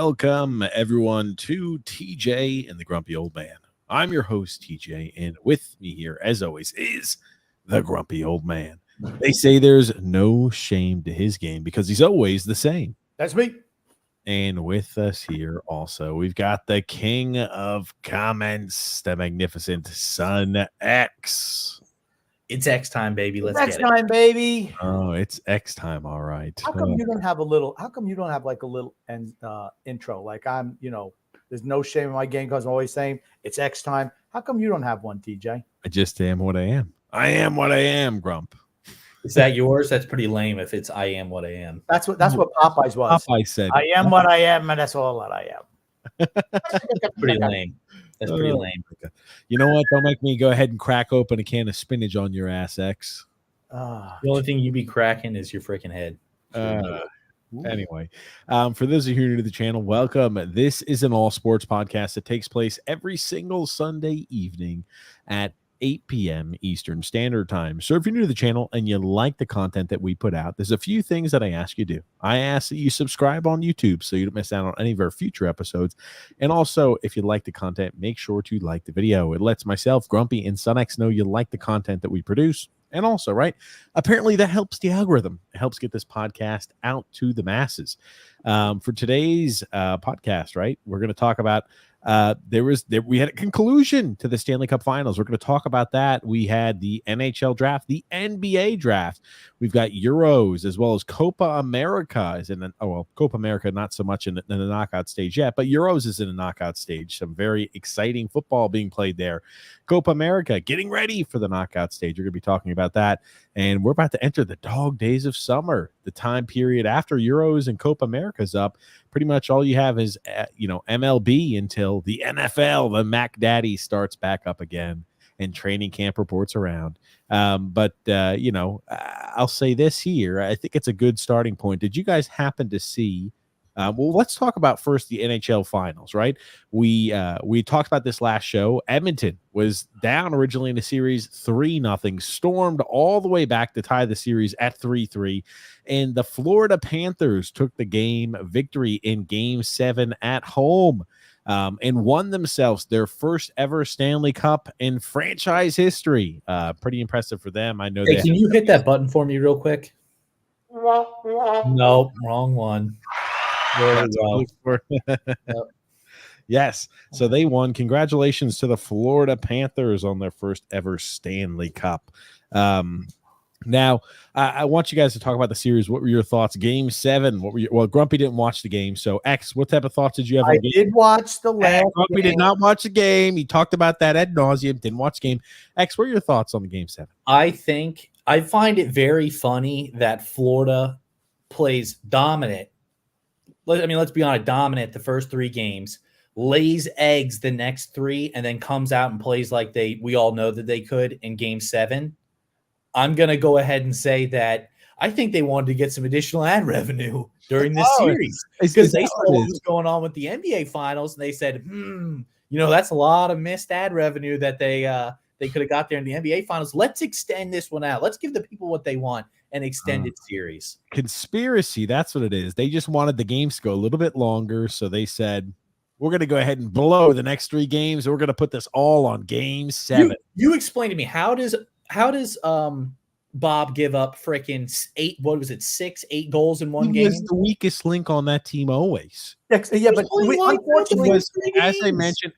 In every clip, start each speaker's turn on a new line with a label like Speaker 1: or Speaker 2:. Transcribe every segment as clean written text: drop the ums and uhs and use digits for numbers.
Speaker 1: Welcome, everyone, to TJ and the Grumpy Old Man. I'm your host, TJ, and with me here, as always, is the Grumpy Old Man. They say there's no shame to his game because he's always the same.
Speaker 2: That's me.
Speaker 1: And with us here also, we've got the king of comments, the magnificent Son X.
Speaker 3: It's X time, baby. Let's
Speaker 2: X
Speaker 3: get
Speaker 2: time, baby.
Speaker 1: Oh, it's X time. All right.
Speaker 2: How come you don't have a little? How come you don't have like a little intro? Like I'm, there's no shame in my game because I'm always saying it's X time. How come you don't have one, TJ?
Speaker 1: I just am what I am. I am what I am, Grump.
Speaker 3: Is that yours? That's pretty lame. If it's I am what I am.
Speaker 2: That's what Popeyes was.
Speaker 1: Popeye said,
Speaker 2: I am what I am, and that's all that I am.
Speaker 3: Pretty lame. That's pretty lame.
Speaker 1: You know what? Don't make me go ahead and crack open a can of spinach on your ass, X.
Speaker 3: The only thing you be cracking is your freaking head.
Speaker 1: Anyway, for those of you who are new to the channel, welcome. This is an all sports podcast that takes place every single Sunday evening at 8 p.m. Eastern Standard Time. So if you're new to the channel and you like the content that we put out, there's a few things that I ask you to do. I ask that you subscribe on YouTube so you don't miss out on any of our future episodes. And also, if you like the content, make sure to like the video. It lets myself, Grumpy, and SunX know you like the content that we produce. And also, right, apparently that helps the algorithm. It helps get this podcast out to the masses. For today's podcast, right, we're going to talk about we had a conclusion to the Stanley Cup Finals. We're going to talk about that. We had the NHL draft, the NBA draft. We've got Euros as well as Copa America. Copa America not so much in the knockout stage yet, but Euros is in the knockout stage. Some very exciting football being played there. Copa America getting ready for the knockout stage. We're going to be talking about that. And we're about to enter the dog days of summer, the time period after Euros and Copa America's up. Pretty much all you have is, MLB until the NFL, the Mac Daddy starts back up again and training camp reports around. But I'll say this here. I think it's a good starting point. Did you guys happen to see let's talk about first the NHL Finals, right? We talked about this last show. Edmonton was down originally in the series 3-0, stormed all the way back to tie the series at 3-3, and the Florida Panthers took the game victory in Game 7 at home and won themselves their first ever Stanley Cup in franchise history. Pretty impressive for them. I know.
Speaker 3: Hey, can you hit that button for me real quick? Nope, wrong one. There we go.
Speaker 1: Yes. So they won. Congratulations to the Florida Panthers on their first ever Stanley Cup. Now, I want you guys to talk about the series. What were your thoughts? Game 7. Well, Grumpy didn't watch the game. So, X, what type of thoughts did you have?
Speaker 2: I did watch the last
Speaker 1: Grumpy
Speaker 2: game.
Speaker 1: did not watch the game. He talked about that ad nauseum. Didn't watch the game. X, what are your thoughts on the Game 7?
Speaker 3: I find it very funny that Florida plays dominant. Let's be honest, dominant the first 3 games, lays eggs the next 3, and then comes out and plays like we all know that they could in Game 7. I'm going to go ahead and say that I think they wanted to get some additional ad revenue during this series because they saw what was going on with the NBA Finals, and they said, that's a lot of missed ad revenue that they could have got there in the NBA Finals. Let's extend this one out. Let's give the people what they want. An extended series.
Speaker 1: Conspiracy, that's what it is. They just wanted the games to go a little bit longer, so they said, we're going to go ahead and blow the next 3 games. We're going to put this all on Game 7.
Speaker 3: You explain to me, how does Bob give up freaking 8 goals in one game?
Speaker 1: He was the weakest link on that team always.
Speaker 2: Yeah, but unfortunately,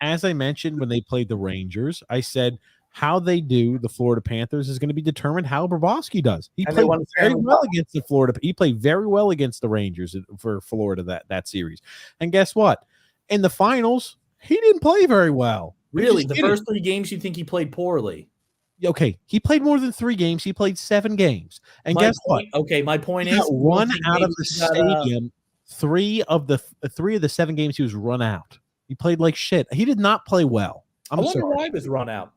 Speaker 1: as I mentioned when they played the Rangers, I said how they do the Florida Panthers is going to be determined how Bobrovsky does. He played very well against the Florida. He played very well against the Rangers for Florida that series. And guess what? In the finals, he didn't play very well.
Speaker 3: Really, the first 3 games, you think he played poorly?
Speaker 1: Okay, he played more than 3 games. He played 7 games. And guess what?
Speaker 3: Okay, my point is,
Speaker 1: run out of the stadium. 3 of the 7 games he was run out. He played like shit. He did not play well.
Speaker 3: I wonder why he was run out.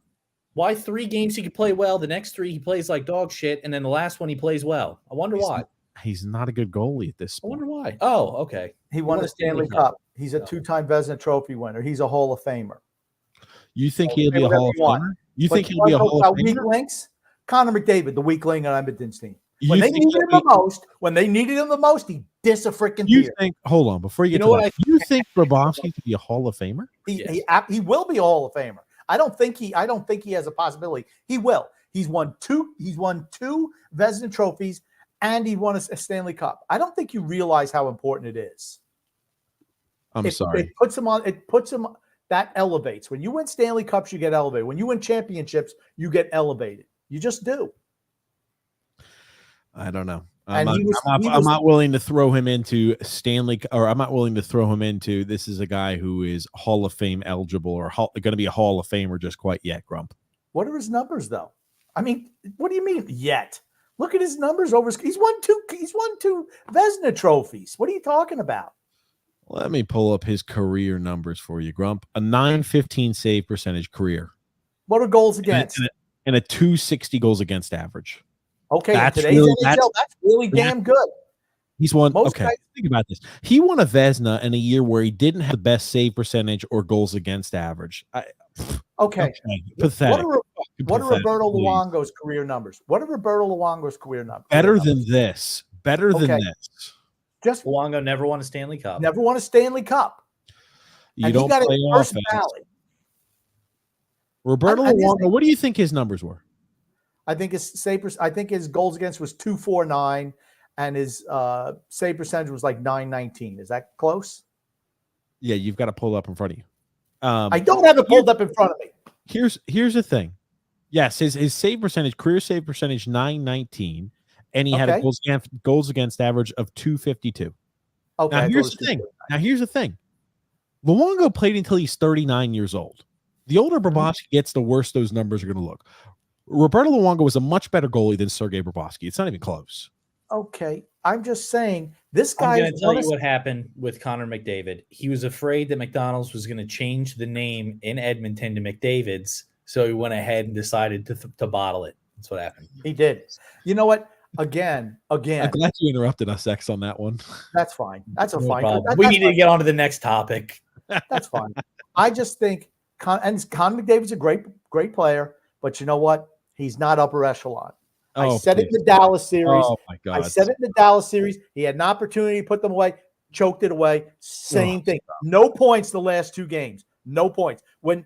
Speaker 3: Why 3 games he could play well, the next 3 he plays like dog shit, and then the last one he plays well? I wonder why.
Speaker 1: He's not a good goalie at this point.
Speaker 3: I wonder why. Oh, okay.
Speaker 2: He won the Stanley Cup. He's a 2-time Vezina Trophy winner. He's a Hall of Famer.
Speaker 1: You think he'll be a Hall of Famer? You think he'll be a Hall of Famer?
Speaker 2: Weak links? Connor McDavid, the weak link on Edmonton's team. When they needed him the most, he Dis-a-freaking
Speaker 1: You
Speaker 2: tear.
Speaker 1: think? Hold on, before you get
Speaker 3: You know
Speaker 1: to
Speaker 3: what
Speaker 1: that, you think Bobrovsky could be a Hall of Famer?
Speaker 2: He will be a Hall of Famer. I don't think he has a possibility. He will. He's won two Vezina trophies, and he won a Stanley Cup. I don't think you realize how important it is.
Speaker 1: I'm sorry.
Speaker 2: It puts him on. It puts him. That elevates. When you win Stanley Cups, you get elevated. When you win championships, you get elevated. You just do.
Speaker 1: I don't know.
Speaker 2: And
Speaker 1: I'm not willing to throw him into Stanley, or I'm not willing to throw him into. This is a guy who is Hall of Fame eligible or going to be a Hall of Famer just quite yet. Grump.
Speaker 2: What are his numbers though? I mean, what do you mean yet? Look at his numbers over. He's won two Vezina trophies. What are you talking about?
Speaker 1: Let me pull up his career numbers for you, Grump. A .915 save percentage career.
Speaker 2: What are goals against?
Speaker 1: And a .260 goals against average.
Speaker 2: Okay,
Speaker 1: that's
Speaker 2: in today's NHL, that's really damn good.
Speaker 1: He's won.
Speaker 2: Most
Speaker 1: okay,
Speaker 2: guys,
Speaker 1: think about this. He won a Vezina in a year where he didn't have the best save percentage or goals against average.
Speaker 2: Okay.
Speaker 1: Pathetic.
Speaker 2: What are Roberto Luongo's career numbers? What are Roberto Luongo's career numbers?
Speaker 1: Better than this. Better than this.
Speaker 2: Just
Speaker 3: Luongo never won a Stanley Cup.
Speaker 2: Never won a Stanley Cup.
Speaker 1: You don't play offense. Roberto Luongo, what do you think his numbers were?
Speaker 2: I think his goals against was 249, and his save percentage was like 919. Is that close?
Speaker 1: Yeah, you've got to pull it up in front of you.
Speaker 2: I don't have it pulled up in front of me.
Speaker 1: Here's the thing. Yes, his save percentage, career save percentage 919, and he had a goals against average of 252.
Speaker 2: Okay.
Speaker 1: Now here's the thing. Luongo played until he's 39 years old. The older Bobrovsky gets, the worse those numbers are going to look. Roberto Luongo was a much better goalie than Sergei Bobrovsky. It's not even close.
Speaker 2: Okay. I'm just saying this guy.
Speaker 3: I'm going to tell you what happened with Connor McDavid. He was afraid that McDonald's was going to change the name in Edmonton to McDavid's, so he went ahead and decided to bottle it. That's what happened.
Speaker 2: He did. You know what? Again.
Speaker 1: I'm glad you interrupted us, X, on that one.
Speaker 2: That's fine. That's
Speaker 3: no
Speaker 2: fine.
Speaker 3: problem. We need to get on to the next topic.
Speaker 2: That's fine. I just think Connor McDavid's a great player, but you know what? He's not upper echelon. I said it in the Dallas series.
Speaker 1: Oh my God.
Speaker 2: I said it in the Dallas series. He had an opportunity to put them away, choked it away. Same thing. No points the last two games. No points. When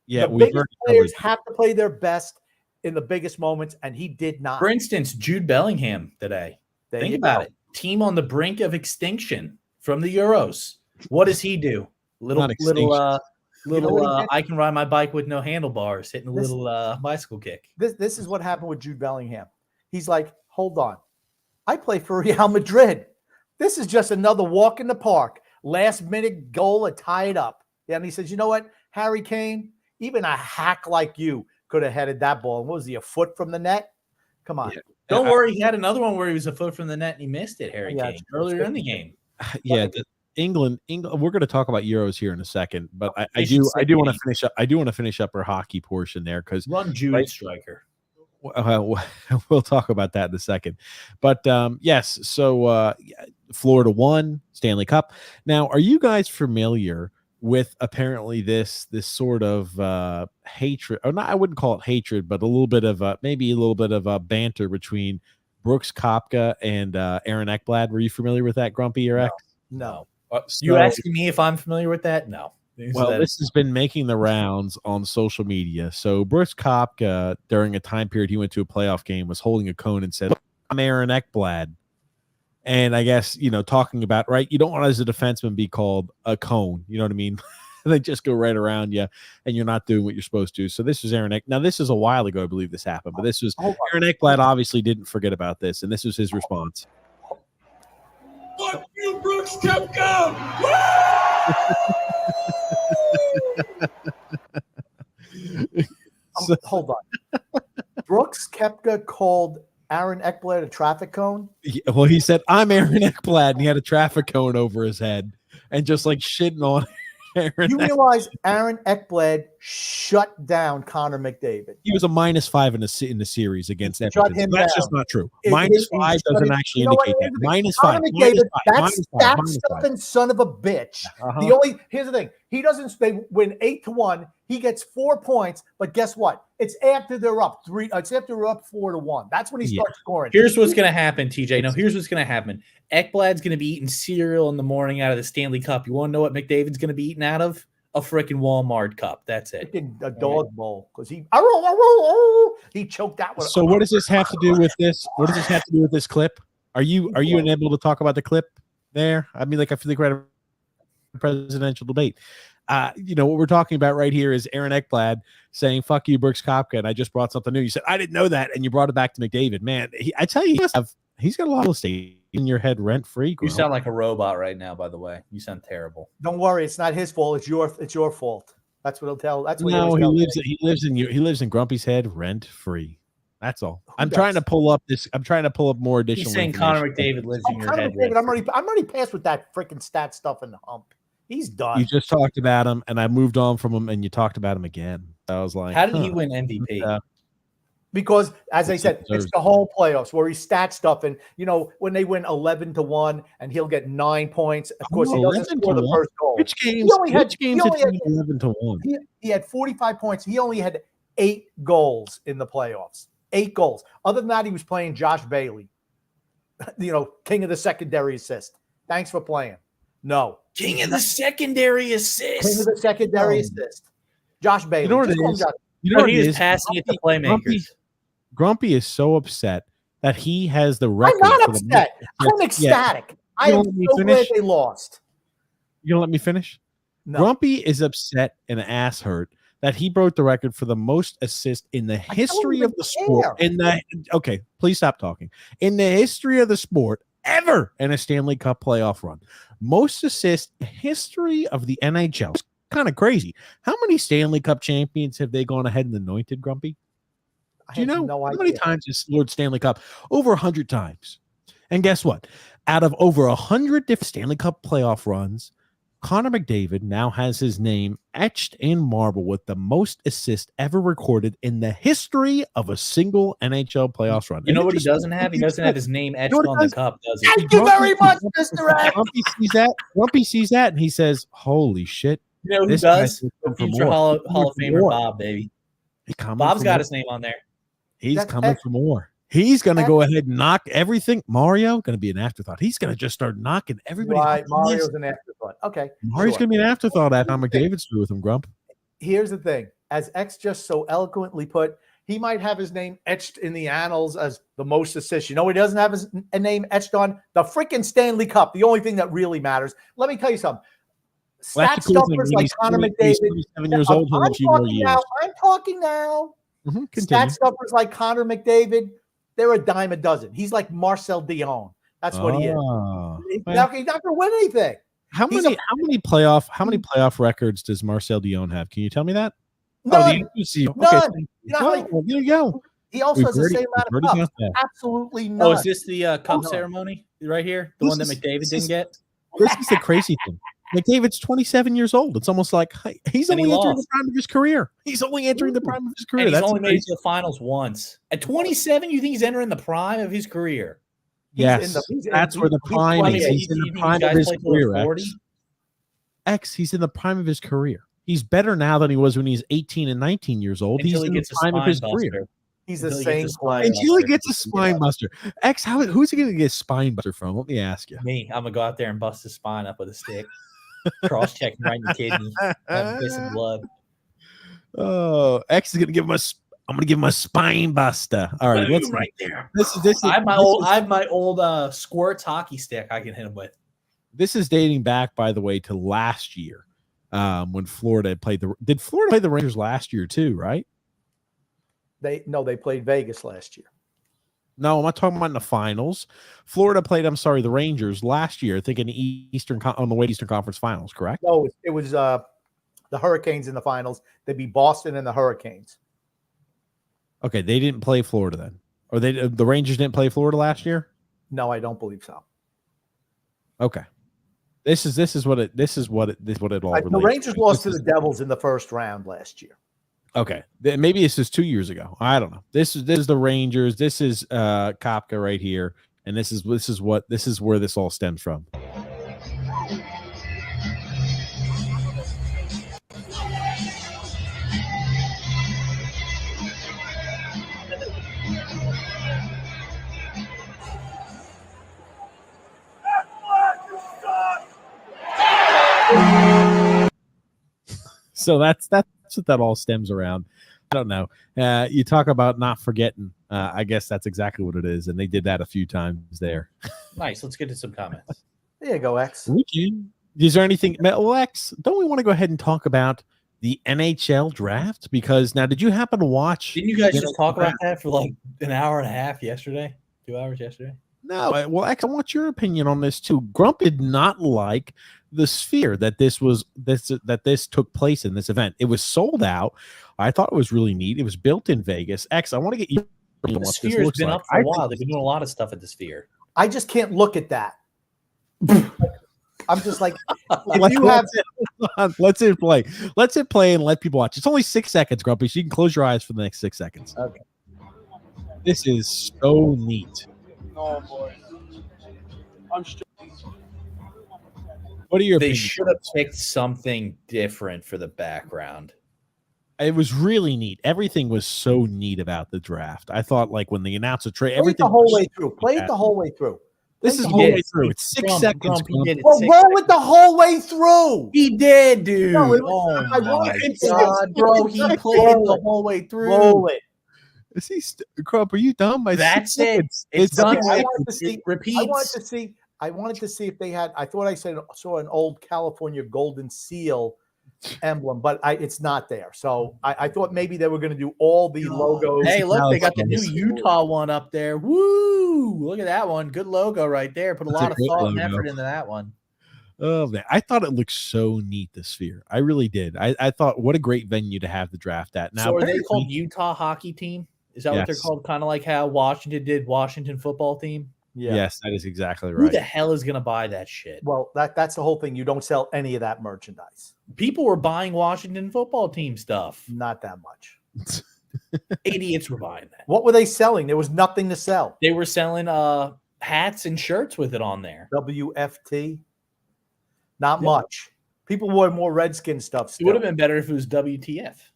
Speaker 2: the biggest players have to play their best in the biggest moments, and he did not.
Speaker 3: For instance, Jude Bellingham today. Think about it. Team on the brink of extinction from the Euros. What does he do? Little I can ride my bike with no handlebars, hitting a little bicycle kick.
Speaker 2: This is what happened with Jude Bellingham. He's like, hold on. I play for Real Madrid. This is just another walk in the park. Last minute goal to tie it up. Yeah, and he says, you know what, Harry Kane, even a hack like you could have headed that ball. What was he, a foot from the net? Come on.
Speaker 3: Yeah. Don't worry. He had another one where he was a foot from the net and he missed it, Harry Kane, earlier in the game.
Speaker 1: Yeah. England. We're going to talk about Euros here in a second, but I do want to finish up. I do want to finish up our hockey portion there because
Speaker 3: run Jude striker.
Speaker 1: We'll talk about that in a second, but yes. So Florida won Stanley Cup. Now, are you guys familiar with apparently this sort of hatred, or not? I wouldn't call it hatred, but a little bit of maybe a little bit of banter between Brooks Koepka and Aaron Ekblad. Were you familiar with that, Grumpy or X?
Speaker 2: No.
Speaker 3: You asking me if I'm familiar with that? No.
Speaker 1: Well, this has been making the rounds on social media. So Brooks Koepka, during a time period he went to a playoff game, was holding a cone and said, "I'm Aaron Ekblad." And I guess, talking about, right, you don't want as a defenseman be called a cone. You know what I mean? They just go right around you and you're not doing what you're supposed to. So this was Aaron Ekblad. Now, this is a while ago, I believe this happened, but this was Aaron Ekblad obviously didn't forget about this. And this was his response.
Speaker 4: Fuck you, Brooks Koepka!
Speaker 2: Hold on. Brooks Koepka called Aaron Ekblad a traffic cone?
Speaker 1: Well, he said, "I'm Aaron Ekblad," and he had a traffic cone over his head and just like shitting on Aaron.
Speaker 2: You realize Aaron Ekblad shut down Connor McDavid.
Speaker 1: He was a -5 in the series against
Speaker 2: Shut
Speaker 1: Edmonton.
Speaker 2: him
Speaker 1: That's
Speaker 2: down.
Speaker 1: just not true. -5 doesn't actually indicate that. -5.
Speaker 2: Connor McDavid, that
Speaker 1: -5.
Speaker 2: stuffing son of a bitch. Here's the thing. He doesn't. They win 8-1. He gets 4 points, but guess what? It's after they're up 3. It's after they're up 4-1. That's when he starts scoring.
Speaker 3: Here's what's going to happen, TJ. No, here's what's going to happen. Ekblad's going to be eating cereal in the morning out of the Stanley Cup. You want to know what McDavid's going to be eating out of? A freaking Walmart cup. That's it.
Speaker 2: A dog bowl because he choked that one.
Speaker 1: So what does this have to do with this? What does this have to do with this clip? Are you unable to talk about the clip there? I mean, like I feel like we're at a presidential debate. What we're talking about right here is Aaron Ekblad saying "fuck you, Brooks Koepka," and I just brought something new. You said I didn't know that, and you brought it back to McDavid. Man, I tell you, he's got a lot of state in your head rent free.
Speaker 3: You sound like a robot right now. By the way, you sound terrible.
Speaker 2: Don't worry, it's not his fault. It's your fault. That's what he'll tell. That's what
Speaker 1: he lives in Grumpy's head rent free. That's all. I'm trying to pull up more additional.
Speaker 3: He's saying Connor McDavid lives in your head.
Speaker 2: McDavid, I'm already past with that freaking stat stuff in the hump. He's done.
Speaker 1: You just talked about him, and I moved on from him, and you talked about him again. I was like,
Speaker 3: how did he win MVP?
Speaker 2: Because, as I said, it's the whole playoffs where he's stat stuffing. When they win 11-1, and he'll get 9 points. Of course, he doesn't score the first goal.
Speaker 1: Which games? Which games did he 11-1?
Speaker 2: He had 45 points. He only had 8 goals in the playoffs. 8 goals. Other than that, he was playing Josh Bailey. King of the secondary assist. Thanks for playing. No.
Speaker 3: King of the secondary assist.
Speaker 2: King of the secondary assist. Josh Bailey.
Speaker 1: You know what it is?
Speaker 3: He is passing it to playmakers.
Speaker 1: Grumpy is so upset that he has the record.
Speaker 2: I'm not upset. I'm ecstatic. I am so glad they lost.
Speaker 1: You gonna let me finish?
Speaker 2: No.
Speaker 1: Grumpy is upset and ass hurt that he broke the record for the most assists in the history of the sport. Okay, please stop talking. In the history of the sport ever in a Stanley Cup playoff run. Most assists history of the NHL. It's kind of crazy. How many Stanley Cup champions have they gone ahead and anointed, Grumpy? Do you know how many times has Lord Stanley Cup? Over 100 times. And guess what? Out of over 100 different Stanley Cup playoff runs, Connor McDavid now has his name etched in marble with the most assists ever recorded in the history of a single NHL playoffs run.
Speaker 3: You know what he doesn't have? He doesn't have his name etched on the cup, does he?
Speaker 2: Thank you very much, Mr. X.
Speaker 1: Grumpy sees that and he says, holy shit.
Speaker 3: You know who does? Future Hall of Famer Bob, baby. Bob's got his name on there.
Speaker 1: He's coming for more. He's going to go ahead and knock everything. Mario going to be an afterthought. He's going to just start knocking everybody.
Speaker 2: Right, Mario's an afterthought. Okay.
Speaker 1: Mario's going to be an afterthought after McDavid's through with him, Grump.
Speaker 2: Here's the thing. As X just so eloquently put, he might have his name etched in the annals as the most assists. He doesn't have his name etched on the freaking Stanley Cup, the only thing that really matters. Let me tell you something. Stat stuffers like Connor McDavid.
Speaker 1: 27 years old.
Speaker 2: I'm talking now. Stat stuffers like Connor McDavid, they're a dime a dozen. He's like Marcel Dion. That's what he is. He's not going to win anything.
Speaker 1: How many playoff records does Marcel Dion have? Can you tell me that?
Speaker 2: None.
Speaker 1: None. There you go.
Speaker 2: He also has the same amount of cups. Absolutely none.
Speaker 3: Oh, is this the cup ceremony right here? The one that McDavid didn't get?
Speaker 1: This is the crazy thing. McDavid's 27 years old. It's almost like he's only entering the prime of his career. He's only entering the prime of his career.
Speaker 3: And he's only made it to the finals once. At 27, you think he's entering the prime of his career?
Speaker 1: Yes, that's where the prime is. He's in the prime of his career. X, he's in the prime of his career. He's better now than he was when he's 18 and 19 years old. He's in the prime of his career.
Speaker 2: He's the same player.
Speaker 1: Until he gets a spine buster. X, who's he going to get a spine buster from? Let me ask you.
Speaker 3: Me. I'm going to go out there and bust his spine up with a stick. Cross-checking right in the kidney. I'm pissing blood.
Speaker 1: Oh, X is going to give him I'm going to give him a spine buster. All right. What's
Speaker 3: right there?
Speaker 1: I
Speaker 3: have my old squirts hockey stick I can hit him with.
Speaker 1: This is dating back, by the way, to last year when Florida played Did Florida play the Rangers last year too, right?
Speaker 2: They played Vegas last year.
Speaker 1: No, I'm not talking about in the finals. Florida played, the Rangers last year, I think on the way to Eastern Conference Finals, correct?
Speaker 2: No, it was the Hurricanes in the finals. They'd be Boston and the Hurricanes.
Speaker 1: Okay, they didn't play Florida then. Or the Rangers didn't play Florida last year?
Speaker 2: No, I don't believe so.
Speaker 1: Okay. This is what it all relates to.
Speaker 2: The Rangers lost to the Devils in the first round last year.
Speaker 1: Okay, maybe this is 2 years ago. I don't know. This is the Rangers. This is Koepka right here, and this is where this all stems from. So that's what that all stems around. I don't know. You talk about not forgetting. I guess that's exactly what it is, and they did that a few times there.
Speaker 3: Nice. Let's get to some comments.
Speaker 2: There you go, X.
Speaker 1: Is there anything, well, X? Don't we want to go ahead and talk about the NHL draft? Because now, did you happen to watch?
Speaker 3: Didn't you guys just talk about that for like an hour and a half yesterday? 2 hours yesterday?
Speaker 1: No. Well, X, I want your opinion on this too. Grump did not like the sphere that this took place in this event. It was sold out. I thought it was really neat. It was built in Vegas. X, I want to get you.
Speaker 3: The Sphere's been up for a while. They've been doing a lot of stuff at the Sphere.
Speaker 2: I just can't look at that. I'm just like, if you have.
Speaker 1: Let's hit play. Let's hit play and let people watch. It's only 6 seconds, Grumpy. So you can close your eyes for the next 6 seconds.
Speaker 2: Okay.
Speaker 1: This is so neat.
Speaker 4: Oh boy.
Speaker 1: What are your
Speaker 3: They
Speaker 1: opinions?
Speaker 3: should have picked something different for the background.
Speaker 1: It was really neat. Everything was so neat about the draft. I thought, like, when they announced the trade,
Speaker 2: Play it
Speaker 1: everything
Speaker 2: the whole
Speaker 1: was
Speaker 2: way
Speaker 1: so
Speaker 2: through.
Speaker 1: neat
Speaker 2: Play it
Speaker 1: about
Speaker 2: the whole way through.
Speaker 1: This is
Speaker 2: Play
Speaker 1: the
Speaker 2: it
Speaker 1: whole
Speaker 2: the
Speaker 1: way through. It's 6
Speaker 3: Grump,
Speaker 1: seconds.
Speaker 3: Grump, he
Speaker 1: Grump.
Speaker 3: did it
Speaker 2: Well,
Speaker 3: 6
Speaker 2: roll
Speaker 3: seconds.
Speaker 2: it the whole way through.
Speaker 3: He did, dude.
Speaker 2: No, it
Speaker 3: Oh
Speaker 2: was- I
Speaker 3: my
Speaker 2: wanted
Speaker 1: to-
Speaker 3: god, bro! He played it the whole way through.
Speaker 2: Roll it.
Speaker 1: Is he Grump, are you dumb? By
Speaker 3: That's
Speaker 1: 6
Speaker 3: it.
Speaker 1: seconds?
Speaker 3: It's done.
Speaker 2: I wanted to see.
Speaker 3: It repeats.
Speaker 2: I wanted to see if they had. I thought I saw an old California Golden Seal emblem, but it's not there. So I thought maybe they were going to do all the logos.
Speaker 3: Hey, look, they got the new
Speaker 1: Alex
Speaker 3: Utah one up there. Woo! Look at that one. Good logo right there. Put a
Speaker 1: That's
Speaker 3: lot
Speaker 1: a
Speaker 3: of
Speaker 1: great
Speaker 3: thought and
Speaker 1: logo.
Speaker 3: effort into that one.
Speaker 1: Oh man, I thought it looked so neat. The Sphere, I really did. I thought what a great venue to have the draft at. Now,
Speaker 3: So are they called Utah Hockey Team? Is that what they're
Speaker 1: Yes.
Speaker 3: called? Kind of like how Washington did Washington Football Team?
Speaker 2: Yeah.
Speaker 1: Yes, that is exactly
Speaker 3: Who
Speaker 1: right.
Speaker 3: the hell is going to buy that shit?
Speaker 2: Well, that's the whole thing. You don't sell any of that merchandise.
Speaker 3: People were buying Washington Football Team stuff.
Speaker 2: Not that much.
Speaker 3: Idiots were buying that.
Speaker 2: What were they selling? There was nothing to sell.
Speaker 3: They were selling hats and shirts with it on there.
Speaker 2: WFT. Not
Speaker 3: Yeah.
Speaker 2: much. People wore more Redskin stuff.
Speaker 3: It
Speaker 2: Still.
Speaker 3: would have been better if it was WTF.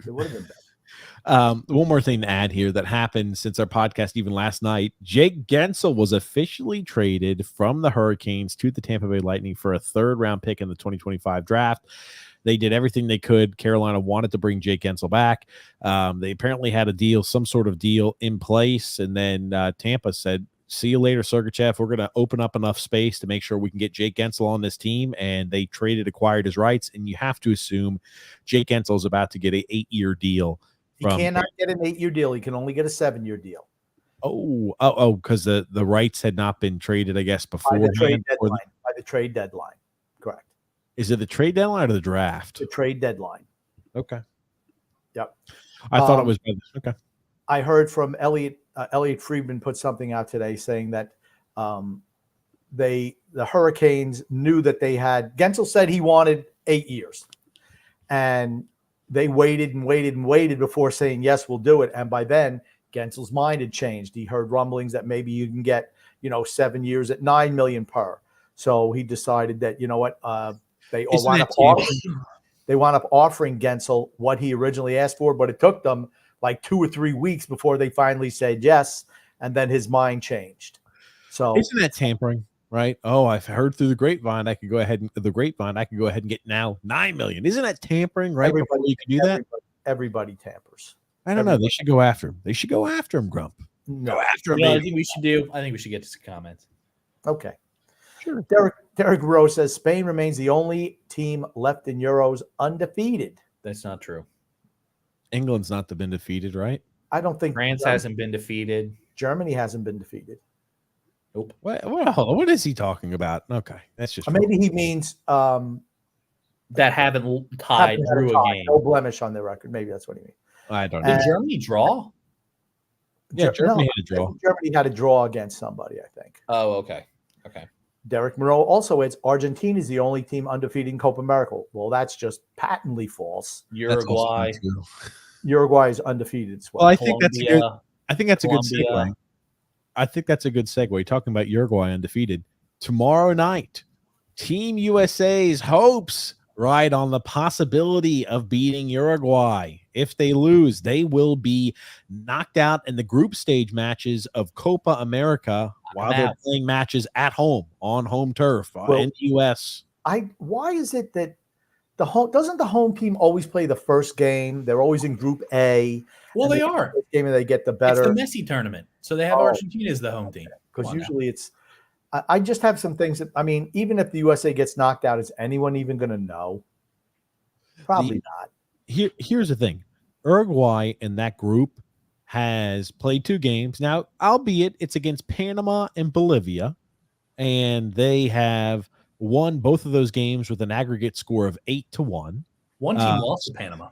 Speaker 2: It would have been better.
Speaker 1: One more thing to add here that happened since our podcast, even last night. Jake Gensel was officially traded from the Hurricanes to the Tampa Bay Lightning for a 3rd-round pick in the 2025 draft. They did everything they could. Carolina wanted to bring Jake Gensel back. They apparently had a deal, some sort of deal in place, and then Tampa said, "See you later, Sergachev. We're going to open up enough space to make sure we can get Jake Gensel on this team." And they acquired his rights. And you have to assume Jake Gensel is about to get an 8-year deal.
Speaker 2: He cannot get an 8-year deal. He can only get a 7-year deal.
Speaker 1: Because the rights had not been traded, I guess,
Speaker 2: By the trade
Speaker 1: beforehand.
Speaker 2: deadline. By the trade deadline. Correct.
Speaker 1: Is it the trade deadline or the draft?
Speaker 2: The trade deadline.
Speaker 1: Okay.
Speaker 2: Yep.
Speaker 1: I thought it was by the, okay.
Speaker 2: I heard from Elliot Friedman put something out today saying that the Hurricanes knew that they had. Gensel said he wanted 8 years, and they waited and waited and waited before saying yes, we'll do it. And by then, Gensel's mind had changed. He heard rumblings that maybe you can get 7 years at $9 million per. So he decided that they wound up offering Gensel what he originally asked for, but it took them like 2 or 3 weeks before they finally said yes, and then his mind changed. So
Speaker 1: Isn't that tampering, right? Oh, I've heard through the grapevine I could go ahead and get now $9 million. Isn't that tampering, right? Before you can do that.
Speaker 2: Everybody tampers.
Speaker 1: I don't know. They should go after him. They should go after him, Grump.
Speaker 2: No.
Speaker 1: Go after him.
Speaker 3: You know, I
Speaker 1: baby.
Speaker 3: think we should get to some comments.
Speaker 2: Okay.
Speaker 1: Sure.
Speaker 2: Derek Rose says Spain remains the only team left in Euros undefeated.
Speaker 3: That's not true.
Speaker 1: England's not been defeated, right?
Speaker 2: I don't think
Speaker 3: France hasn't been defeated.
Speaker 2: Germany hasn't been defeated.
Speaker 3: Nope.
Speaker 1: What is he talking about? Okay, that's just
Speaker 2: Maybe he means
Speaker 3: That haven't tied through a game.
Speaker 2: no blemish on their record. Maybe that's what he means.
Speaker 1: I don't
Speaker 3: Did
Speaker 1: know.
Speaker 3: Germany draw?
Speaker 1: Yeah, Germany
Speaker 2: No,
Speaker 1: had a draw.
Speaker 2: Germany had a draw against somebody, I think.
Speaker 3: Oh, okay. Okay.
Speaker 2: Derek Moreau also adds Argentina is the only team undefeated in Copa America. Well, that's just patently false.
Speaker 1: That's also
Speaker 3: Uruguay.
Speaker 1: true.
Speaker 2: Uruguay is undefeated as well.
Speaker 1: Well, I think that's a good.
Speaker 3: Colombia.
Speaker 1: I think that's a good
Speaker 3: Colombia.
Speaker 1: segue. I think that's a good segue. Talking about Uruguay undefeated tomorrow night, Team USA's hopes ride on the possibility of beating Uruguay. If they lose, they will be knocked out in the group stage matches of Copa America while they're playing matches at home on home turf in the US.
Speaker 2: Why is it that doesn't the home team always play the first game? They're always in Group A.
Speaker 3: Well,
Speaker 2: and
Speaker 3: they are.
Speaker 2: The game and they get the better.
Speaker 3: It's the Messi tournament, so they have Argentina as the home team.
Speaker 2: Because usually it's. I just have some things that even if the USA gets knocked out, is anyone even going to know? Probably not.
Speaker 1: Here's the thing: Uruguay in that group has played 2 games now, albeit it's against Panama and Bolivia, and they have won both of those games with an aggregate score of 8-1.
Speaker 3: One team lost to Panama.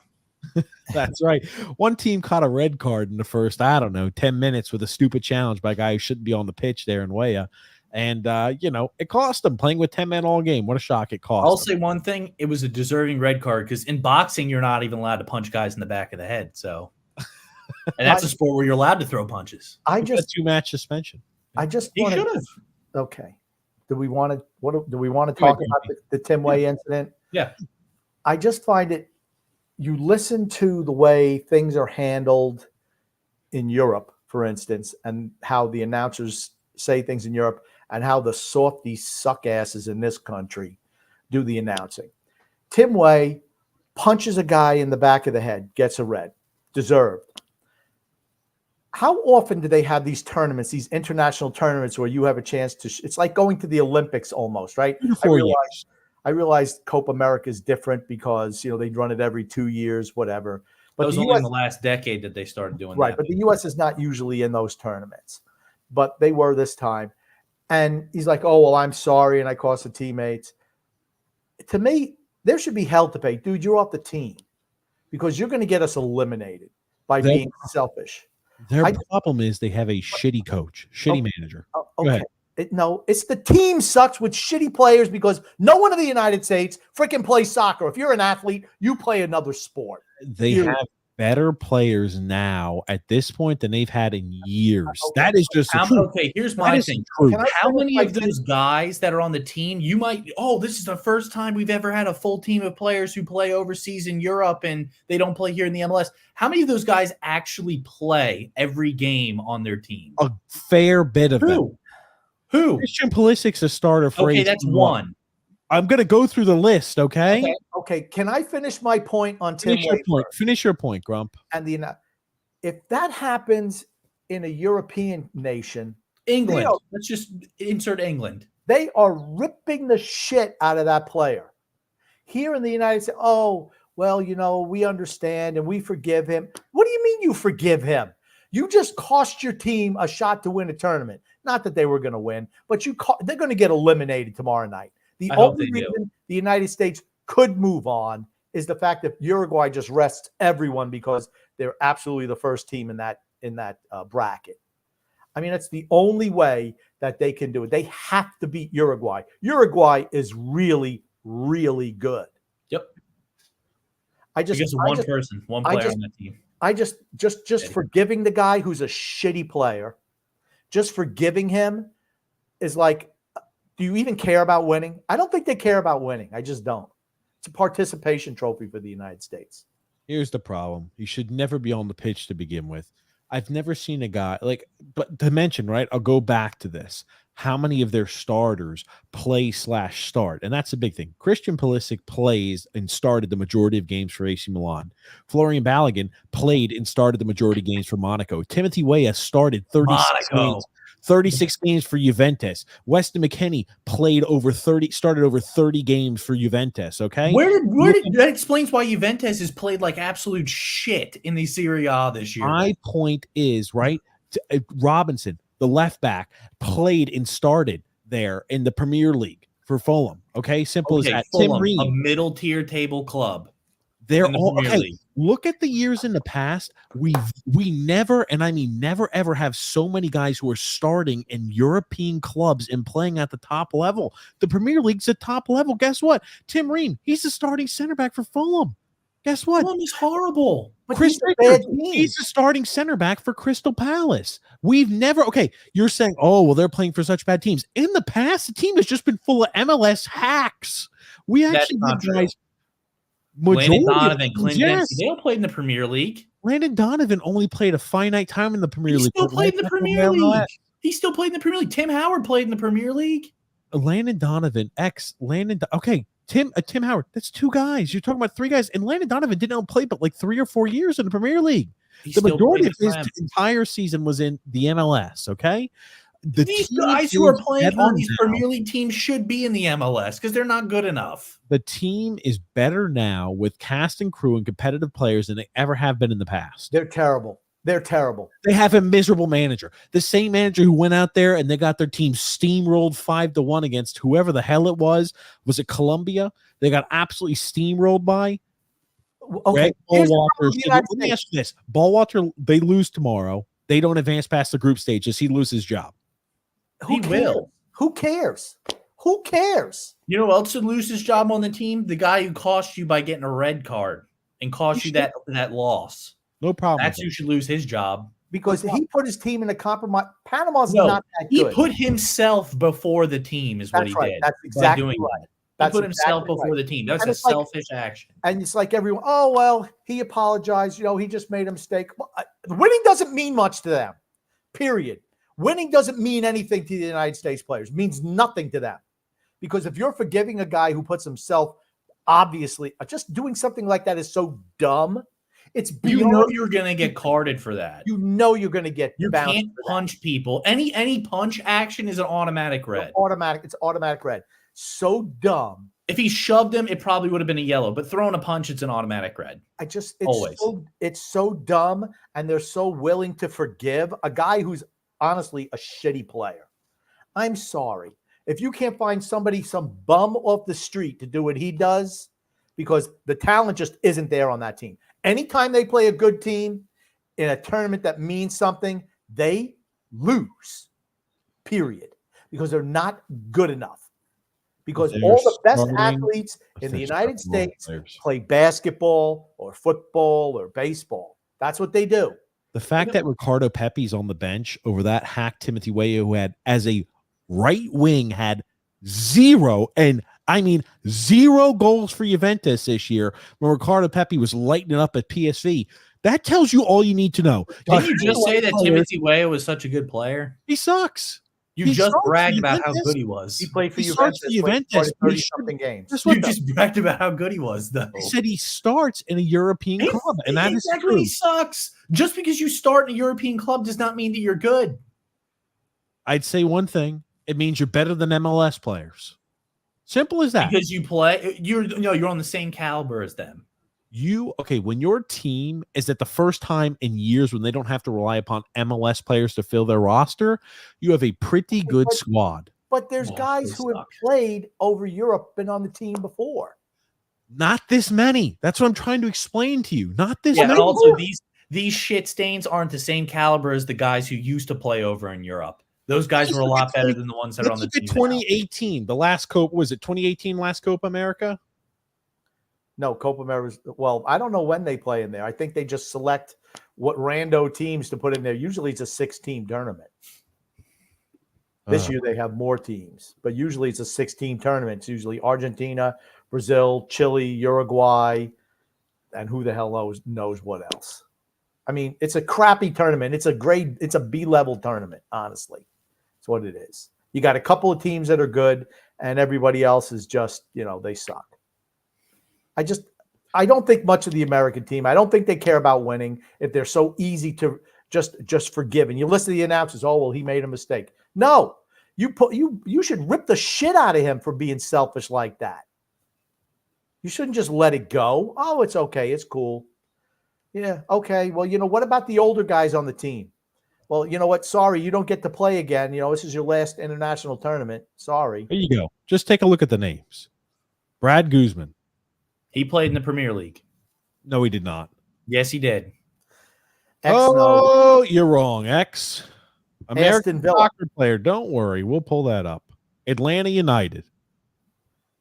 Speaker 1: That's right. One team caught a red card in the first, 10 minutes with a stupid challenge by a guy who shouldn't be on the pitch there in Weah. And, it cost them playing with 10 men all game. What a shock it cost.
Speaker 3: I'll
Speaker 1: them.
Speaker 3: say one thing. It was a deserving red card because in boxing, you're not even allowed to punch guys in the back of the head. So, and that's a sport where you're allowed to throw punches.
Speaker 1: I just 2-match suspension.
Speaker 3: He should have.
Speaker 2: Okay. Do we want to talk about the Tim Weah incident?
Speaker 3: Yeah.
Speaker 2: I just find it, you listen to the way things are handled in Europe, for instance, and how the announcers say things in Europe and how the softy suck asses in this country do the announcing. Tim Weah punches a guy in the back of the head, gets a red, deserved. How often do they have these tournaments, these international tournaments where you have a chance to it's like going to the Olympics almost, right? I realize Copa America is different because, they run it every 2 years, whatever. But
Speaker 3: it was only in the last decade that they started doing that.
Speaker 2: Right, but the U.S. is not usually in those tournaments. But they were this time. And he's like, oh, well, I'm sorry, and I cost the teammates. To me, there should be hell to pay. Dude, you're off the team because you're going to get us eliminated by being selfish.
Speaker 1: Their problem is they have a shitty coach, manager.
Speaker 2: Okay. It's the team sucks with shitty players because no one in the United States freaking plays soccer. If you're an athlete, you play another sport.
Speaker 1: They have better players now at this point than they've had in years. That is just
Speaker 3: okay. Here's my thing. How many of those guys that are on the team, you might, this is the first time we've ever had a full team of players who play overseas in Europe and they don't play here in the MLS. How many of those guys actually play every game on their team?
Speaker 1: A fair bit of them.
Speaker 3: Who?
Speaker 1: Christian Pulisic's a starter for
Speaker 3: AC that's one.
Speaker 1: I'm going to go through the list, okay?
Speaker 2: Okay. Can I finish my point on Tim Weah?
Speaker 1: Finish your point, Grump.
Speaker 2: And if that happens in a European nation,
Speaker 3: England. Let's just insert England.
Speaker 2: They are ripping the shit out of that player. Here in the United States, we understand and we forgive him. What do you mean you forgive him? You just cost your team a shot to win a tournament. Not that they were going to win, but they're going to get eliminated tomorrow night. The only reason the United States could move on is the fact that Uruguay just rests everyone because they're absolutely the first team in that bracket. I mean, it's the only way that they can do it. They have to beat Uruguay. Uruguay is really, really good.
Speaker 3: Yep.
Speaker 2: One player
Speaker 3: on that team.
Speaker 2: I just forgiving the guy who's a shitty player, just forgiving him is like, do you even care about winning? I don't think they care about winning. I just don't. It's a participation trophy for the United States.
Speaker 1: Here's the problem. You should never be on the pitch to begin with. I've never seen a guy but to mention, right? I'll go back to this. How many of their starters play/start? And that's a big thing. Christian Pulisic plays and started the majority of games for AC Milan. Florian Balogun played and started the majority of games for Monaco. Timothy Weah started 36 games for Juventus. Weston McKennie started over 30 games for Juventus. Okay.
Speaker 3: That explains why Juventus has played like absolute shit in the Serie A this year.
Speaker 1: My point is, right, Robinson, the left back, played and started there in the Premier League for Fulham. Okay, simple as that.
Speaker 3: Fulham, a middle tier table club.
Speaker 1: They're all okay. Look at the years in the past. We never, and I mean never, ever have so many guys who are starting in European clubs and playing at the top level. The Premier League's at top level. Guess what? Tim Ream, he's the starting center back for Fulham. Guess what?
Speaker 3: Fulham is horrible.
Speaker 1: But he's the starting center back for Crystal Palace. We've never, you're saying, they're playing for such bad teams. In the past, the team has just been full of MLS hacks. We actually have guys.
Speaker 3: Landon Donovan, Clint Dempsey, they all played in the Premier League.
Speaker 1: Landon Donovan only played a finite time in the Premier League.
Speaker 3: He still played in the Premier League. He still played in the Premier League. Tim Howard played in the Premier League.
Speaker 1: Landon Donovan, Tim Howard, that's 2 guys. You're talking about 3 guys. And Landon Donovan didn't play but like 3 or 4 years in the Premier League. The majority of his entire season was in the MLS, okay?
Speaker 3: These guys who are playing on these Premier League teams should be in the MLS because they're not good enough.
Speaker 1: The team is better now with cast and crew and competitive players than they ever have been in the past.
Speaker 2: They're terrible. They're terrible.
Speaker 1: They have a miserable manager. The same manager who went out there and they got their team steamrolled 5-1 against whoever the hell it was. Was it Colombia? They got absolutely steamrolled by.
Speaker 2: Okay.
Speaker 1: Ballwalter. Let me ask you this. Ballwalter, they lose tomorrow. They don't advance past the group stage. Does he lose his job?
Speaker 3: He will.
Speaker 2: Who cares? Who cares?
Speaker 3: You know who else would lose his job on the team? The guy who cost you by getting a red card and cost you that loss.
Speaker 1: No problem.
Speaker 3: That's who should lose his job.
Speaker 2: Because he put his team in a compromise. Panama's not that good.
Speaker 3: He put himself before the team is what he did.
Speaker 2: That's exactly right.
Speaker 3: He put himself before the team. That's a selfish action.
Speaker 2: And it's like everyone, oh, well, he apologized. He just made a mistake. Well, winning doesn't mean much to them, period. Winning doesn't mean anything to the United States players. It means nothing to them. Because if you're forgiving a guy who puts himself, obviously, just doing something like that is so dumb. It's beyond,
Speaker 3: you're going to get carded for that.
Speaker 2: You're going to get
Speaker 3: You can't punch people. Any punch action is an automatic red.
Speaker 2: It's automatic red. So dumb.
Speaker 3: If he shoved him, it probably would have been a yellow. But throwing a punch, it's an automatic red.
Speaker 2: It's so dumb, and they're so willing to forgive a guy who's honestly a shitty player. I'm sorry. If you can't find somebody, some bum off the street to do what he does, because the talent just isn't there on that team. Anytime they play a good team in a tournament that means something, they lose, period, because they're not good enough. Because all the best athletes in the United States play basketball or football or baseball. That's what they do.
Speaker 1: The fact that Ricardo Pepi's on the bench over that hack Timothy Weah, who had as a right wing had 0 goals for Juventus this year, when Ricardo Pepi was lighting it up at PSV. That tells you all you need to know.
Speaker 3: Did you just say that Timothy Weah was such a good player?
Speaker 1: He sucks.
Speaker 3: You just bragged about how good he was.
Speaker 2: He played for Juventus. 30-something games.
Speaker 3: You just bragged about how good he was, though.
Speaker 1: I said he starts in a European club, and that is
Speaker 3: exactly. He sucks. Just because you start in a European club does not mean that you're good.
Speaker 1: I'd say one thing: it means you're better than MLS players. Simple as that.
Speaker 3: Because you're on the same caliber as them.
Speaker 1: When your team is at the first time in years when they don't have to rely upon MLS players to fill their roster, you have a pretty good squad.
Speaker 2: But there's guys who have played over Europe, been on the team before.
Speaker 1: Not this many. That's what I'm trying to explain to you. Not this many.
Speaker 3: And also these shit stains aren't the same caliber as the guys who used to play over in Europe. Those guys were a lot better than the ones that are on the team.
Speaker 1: 2018, the last Copa, was it 2018 last Copa America?
Speaker 2: No, Copa America. Well, I don't know when they play in there. I think they just select what rando teams to put in there. Usually it's a 6-team tournament. This year they have more teams, but usually it's a 6-team tournament. It's usually Argentina, Brazil, Chile, Uruguay, and who the hell knows what else. I mean, it's a crappy tournament. It's a B-level tournament, honestly. That's what it is. You got a couple of teams that are good, and everybody else is just, they suck. I don't think much of the American team. I don't think they care about winning if they're so easy to just forgive. And you listen to the announcers, oh, well, he made a mistake. No, you should rip the shit out of him for being selfish like that. You shouldn't just let it go. Oh, it's okay. It's cool. Yeah, okay. Well, what about the older guys on the team? Well, you know what? Sorry, you don't get to play again. This is your last international tournament. Sorry.
Speaker 1: There you go. Just take a look at the names. Brad Guzman.
Speaker 3: He played in the Premier League.
Speaker 1: No, he did not.
Speaker 3: Yes, he did.
Speaker 1: You're wrong. American soccer player. Don't worry. We'll pull that up. Atlanta United.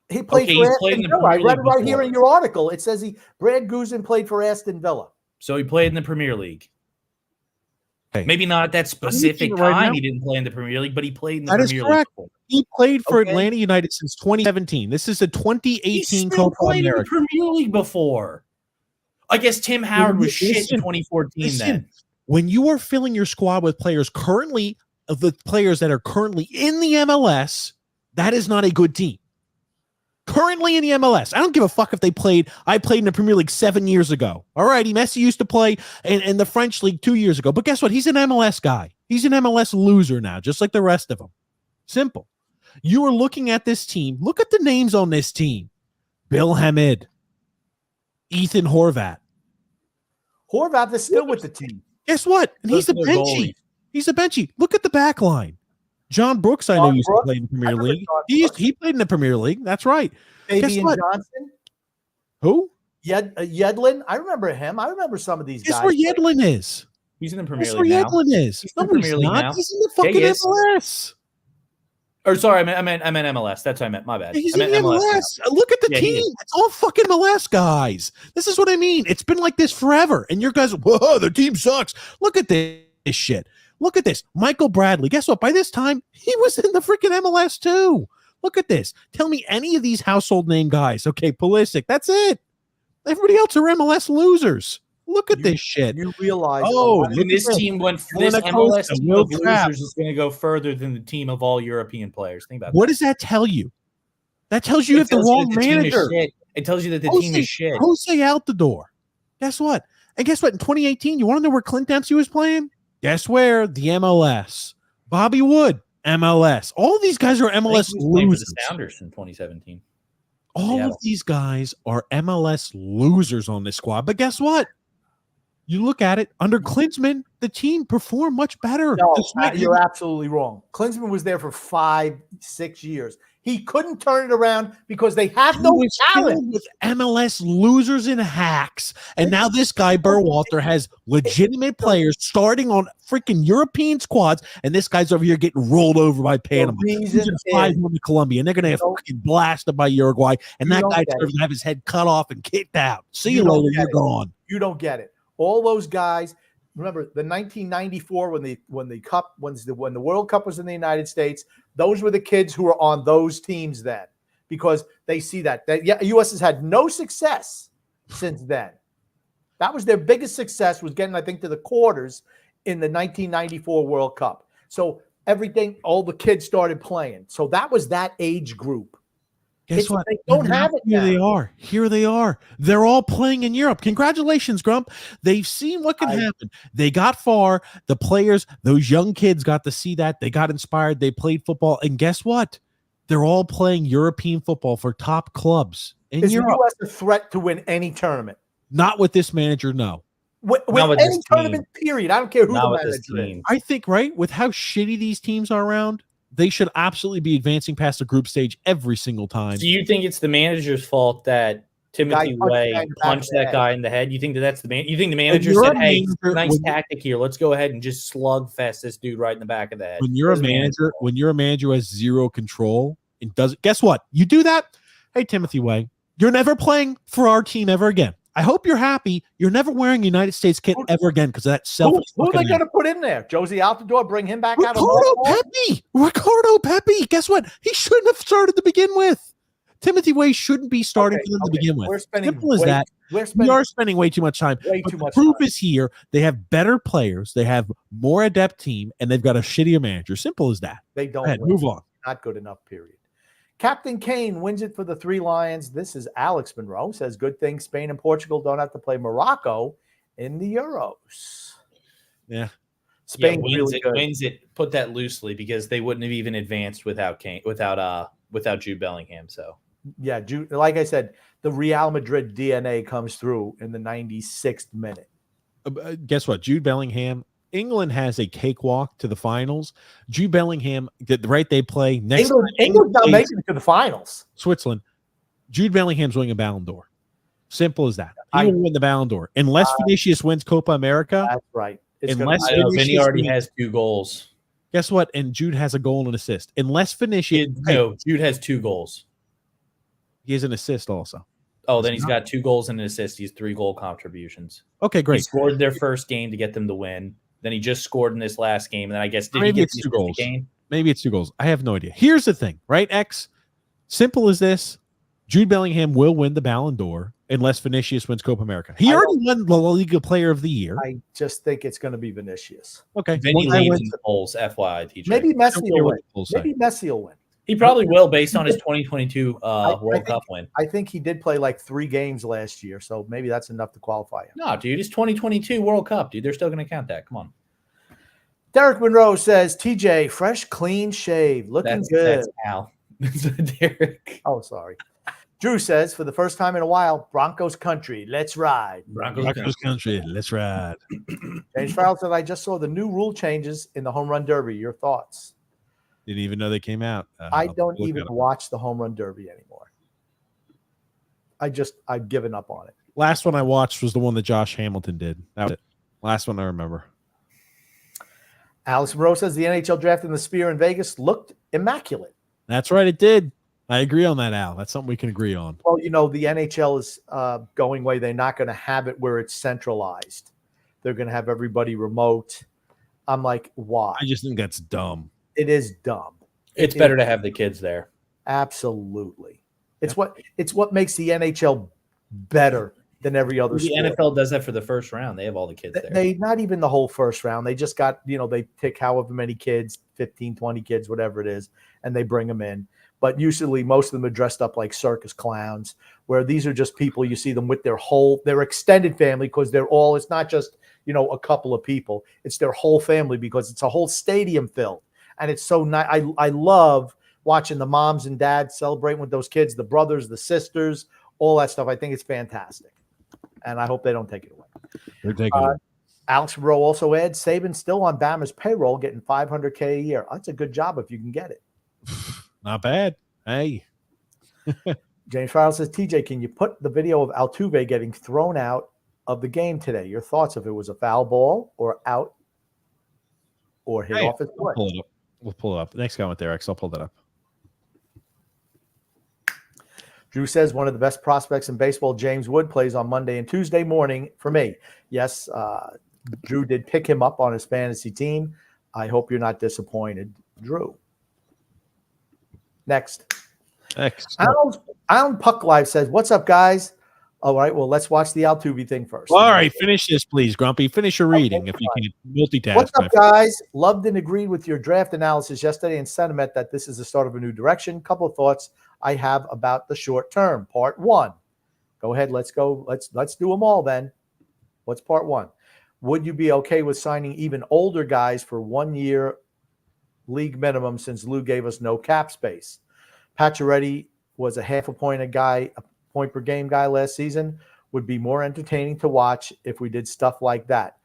Speaker 2: He played for Aston Villa. I read it right here in your article. It says Brad Guzman played for Aston Villa.
Speaker 3: So he played in the Premier League.
Speaker 1: Hey.
Speaker 3: Maybe not at that specific time he didn't play in the Premier League, but he played in the Premier League. Correct.
Speaker 1: He played for Atlanta United since 2017. This is a 2018 Copa America.
Speaker 3: In the Premier League before. I guess Tim Howard was shit in 2014 then.
Speaker 1: When you are filling your squad with players the players that are currently in the MLS, that is not a good team. currently in the MLS. I don't give a fuck if I played in the Premier League 7 years ago. All righty, Messi used to play in the French League 2 years ago. But guess what? He's an MLS guy. He's an MLS loser now, just like the rest of them. Simple. You are looking at this team. Look at the names on this team. Bill Hamid, Ethan Horvath.
Speaker 2: Horvath is still with the team.
Speaker 1: Guess what? And he's a benchy. He's a benchy. Look at the back line. John Brooks, I know, used to play in the Premier League. He played in the Premier League. That's right.
Speaker 2: Fabian Johnson.
Speaker 1: Who?
Speaker 2: Yedlin. I remember him. I remember some of these guys.
Speaker 1: Guess where Yedlin is?
Speaker 3: He's in the Premier
Speaker 1: Guess
Speaker 3: League
Speaker 1: where
Speaker 3: now.
Speaker 1: Yedlin is?
Speaker 3: He's in the Premier League now.
Speaker 1: He's in the fucking MLS.
Speaker 3: Or sorry, I meant MLS. That's what I meant. My bad.
Speaker 1: He's in the MLS. Look at the team. It's all fucking MLS guys. This is what I mean. It's been like this forever. And your guys, whoa, the team sucks. Look at this shit. Look at this. Michael Bradley. Guess what? By this time, he was in the freaking MLS too. Look at this. Tell me any of these household name guys. Okay, Pulisic. That's it. Everybody else are MLS losers. Look at this shit.
Speaker 2: You realize?
Speaker 3: When this team went, this MLS team of losers is going to go further than the team of all European players. Think about that.
Speaker 1: What does that tell you? That tells you have the wrong manager.
Speaker 3: It tells you that the team is shit.
Speaker 1: Jose out the door. Guess what? And guess what? In 2018, you want to know where Clint Dempsey was playing? Guess where? The MLS. Bobby Wood, MLS. All these guys are MLS losers.
Speaker 3: For the Sounders in 2017.
Speaker 1: All of these guys are MLS losers on this squad. But guess what? You look at it, under Klinsmann, the team performed much better.
Speaker 2: No, you're absolutely wrong. Klinsmann was there for 5-6 years. He couldn't turn it around because they have no talent.
Speaker 1: With MLS losers and hacks. And now this guy, Burwalter, has legitimate players starting on freaking European squads, and this guy's over here getting rolled over by Panama. He's 5-1 to Colombia, and they're going to have fucking blasted by Uruguay, and that guy deserves to have his head cut off and kicked out. See you later, you're gone.
Speaker 2: You don't get it. All those guys, remember the 1994 when the World Cup was in the United States, those were the kids who were on those teams then, because they see that U.S. has had no success since then. That was their biggest success, was getting, I think, to the quarters in the 1994 World Cup. So all the kids started playing. So that was that age group.
Speaker 1: Guess what?
Speaker 2: They don't have it now.
Speaker 1: Here they are. They're all playing in Europe. Congratulations, Grump. They've seen what can happen. They got far. The players, those young kids got to see that. They got inspired. They played football. And guess what? They're all playing European football for top clubs in Europe. Is the
Speaker 2: U.S. a threat to win any tournament?
Speaker 1: Not with this manager, no.
Speaker 2: With any tournament, period. I don't care who the manager is.
Speaker 1: I think, right, with how shitty these teams are around, they should absolutely be advancing past the group stage every single time.
Speaker 3: Do you think it's the manager's fault that Timothy Way punched that guy in the head? You think that's the man? You think the manager said, "Hey, nice tactic here. Let's go ahead and just slugfest this dude right in the back of the head"?
Speaker 1: When you're a manager who has zero control and doesn't, guess what? You do that. Hey, Timothy Way, you're never playing for our team ever again. I hope you're happy. You're never wearing a United States kit ever again because of that selfish.
Speaker 2: Who are they going to put in there? Josie Altidore, bring him back out of
Speaker 1: Ricardo Pepi. Guess what? He shouldn't have started to begin with. Timothy Way shouldn't be starting for them to begin with. Simple as that. We are spending way too much time. The proof is here. They have better players. They have more adept team, and they've got a shittier manager. Simple as that.
Speaker 2: They don't
Speaker 1: move on.
Speaker 2: Not good enough, period. Captain Kane wins it for the Three Lions. This is Alex Monroe. Says good thing Spain and Portugal don't have to play Morocco in the Euros.
Speaker 1: Yeah.
Speaker 2: Spain
Speaker 3: wins it. Put that loosely, because they wouldn't have even advanced without Kane, without Jude Bellingham. So
Speaker 2: yeah, Jude, like I said, the Real Madrid DNA comes through in the 96th minute.
Speaker 1: Guess what? Jude Bellingham. England has a cakewalk to the finals. Jude Bellingham, they play next.
Speaker 2: England's not making it to the finals.
Speaker 1: Switzerland. Jude Bellingham's winning a Ballon d'Or. Simple as that. He will win the Ballon d'Or unless Vinicius wins Copa America.
Speaker 2: That's right.
Speaker 3: Vinny already has 2 goals.
Speaker 1: Guess what? And Jude has a goal and an assist. Unless Vinicius,
Speaker 3: Jude has 2 goals.
Speaker 1: He has an assist also.
Speaker 3: Oh, then he's got 2 goals and an assist. He's 3 goal contributions.
Speaker 1: Okay, great.
Speaker 3: He scored their first game to get them to win. Then he just scored in this last game. And then I guess
Speaker 1: maybe it's 2 goals. Maybe it's 2 goals. I have no idea. Here's the thing, right, X? Simple as this. Jude Bellingham will win the Ballon d'Or unless Vinicius wins Copa America. He already won the La Liga Player of the Year.
Speaker 2: I just think it's going to be Vinicius.
Speaker 1: Okay.
Speaker 3: Vinny leads in the polls, FYI, TJ.
Speaker 2: Maybe Messi will win.
Speaker 3: He probably will based on his 2022 World Cup win.
Speaker 2: I think he did play like 3 games last year, so maybe that's enough to qualify him.
Speaker 3: No, dude, it's 2022 World Cup, dude. They're still going to count that. Come on.
Speaker 2: Derek Monroe says, TJ, fresh, clean shave, looking good.
Speaker 3: That's Al. Derek.
Speaker 2: Oh, sorry. Drew says, for the first time in a while, Broncos country, let's ride.
Speaker 1: Broncos country, let's ride.
Speaker 2: James Farrell said, I just saw the new rule changes in the home run derby. Your thoughts?
Speaker 1: Didn't even know they came out.
Speaker 2: I don't even watch the home run derby anymore. I've given up on it.
Speaker 1: Last one I watched was the one that Josh Hamilton did. That was it. Last one I remember.
Speaker 2: Alex Monroe says the NHL draft in the Sphere in Vegas looked immaculate.
Speaker 1: That's right, it did. I agree on that, Al. That's something we can agree on.
Speaker 2: Well, the NHL is going away. They're not going to have it where it's centralized. They're going to have everybody remote. I'm like, why?
Speaker 1: I just think that's dumb.
Speaker 2: It is dumb.
Speaker 3: It's better to have the kids there.
Speaker 2: Absolutely. It's what makes the NHL better than every other
Speaker 3: The
Speaker 2: sport.
Speaker 3: NFL does that for the first round. They have all the kids there.
Speaker 2: They not even the whole first round. They just got, they pick however many kids, 15, 20 kids, whatever it is, and they bring them in. But usually most of them are dressed up like circus clowns, where these are just people, you see them with their extended family, because it's not just, a couple of people. It's their whole family, because it's a whole stadium filled. And it's so nice. I love watching the moms and dads celebrating with those kids, the brothers, the sisters, all that stuff. I think it's fantastic. And I hope they don't take it away.
Speaker 1: They're taking it.
Speaker 2: Alex Rowe also adds, Saban's still on Bama's payroll, getting $500K a year. That's a good job if you can get it.
Speaker 1: Not bad. Hey.
Speaker 2: James Farrell says, TJ, can you put the video of Altuve getting thrown out of the game today? Your thoughts if it was a foul ball or out or hit off his foot?
Speaker 1: We'll pull it up. Next comment there, X. I'll pull that up.
Speaker 2: Drew says one of the best prospects in baseball, James Wood, plays on Monday and Tuesday morning for me. Yes, Drew did pick him up on his fantasy team. I hope you're not disappointed, Drew. Next. Alan Puck Live says, what's up, guys? All right, well, let's watch the Altuve thing first.
Speaker 1: All right, finish this, please, Grumpy. Finish your reading if you can multitask.
Speaker 2: What's up, guys? Loved and agreed with your draft analysis yesterday and sentiment that this is the start of a new direction. Couple of thoughts I have about the short term. Part 1. Go ahead, let's go. Let's do them all then. What's part 1? Would you be okay with signing even older guys for 1 year league minimum, since Lou gave us no cap space? Pacioretty was a half a point per game guy last season. Would be more entertaining to watch if we did stuff like that.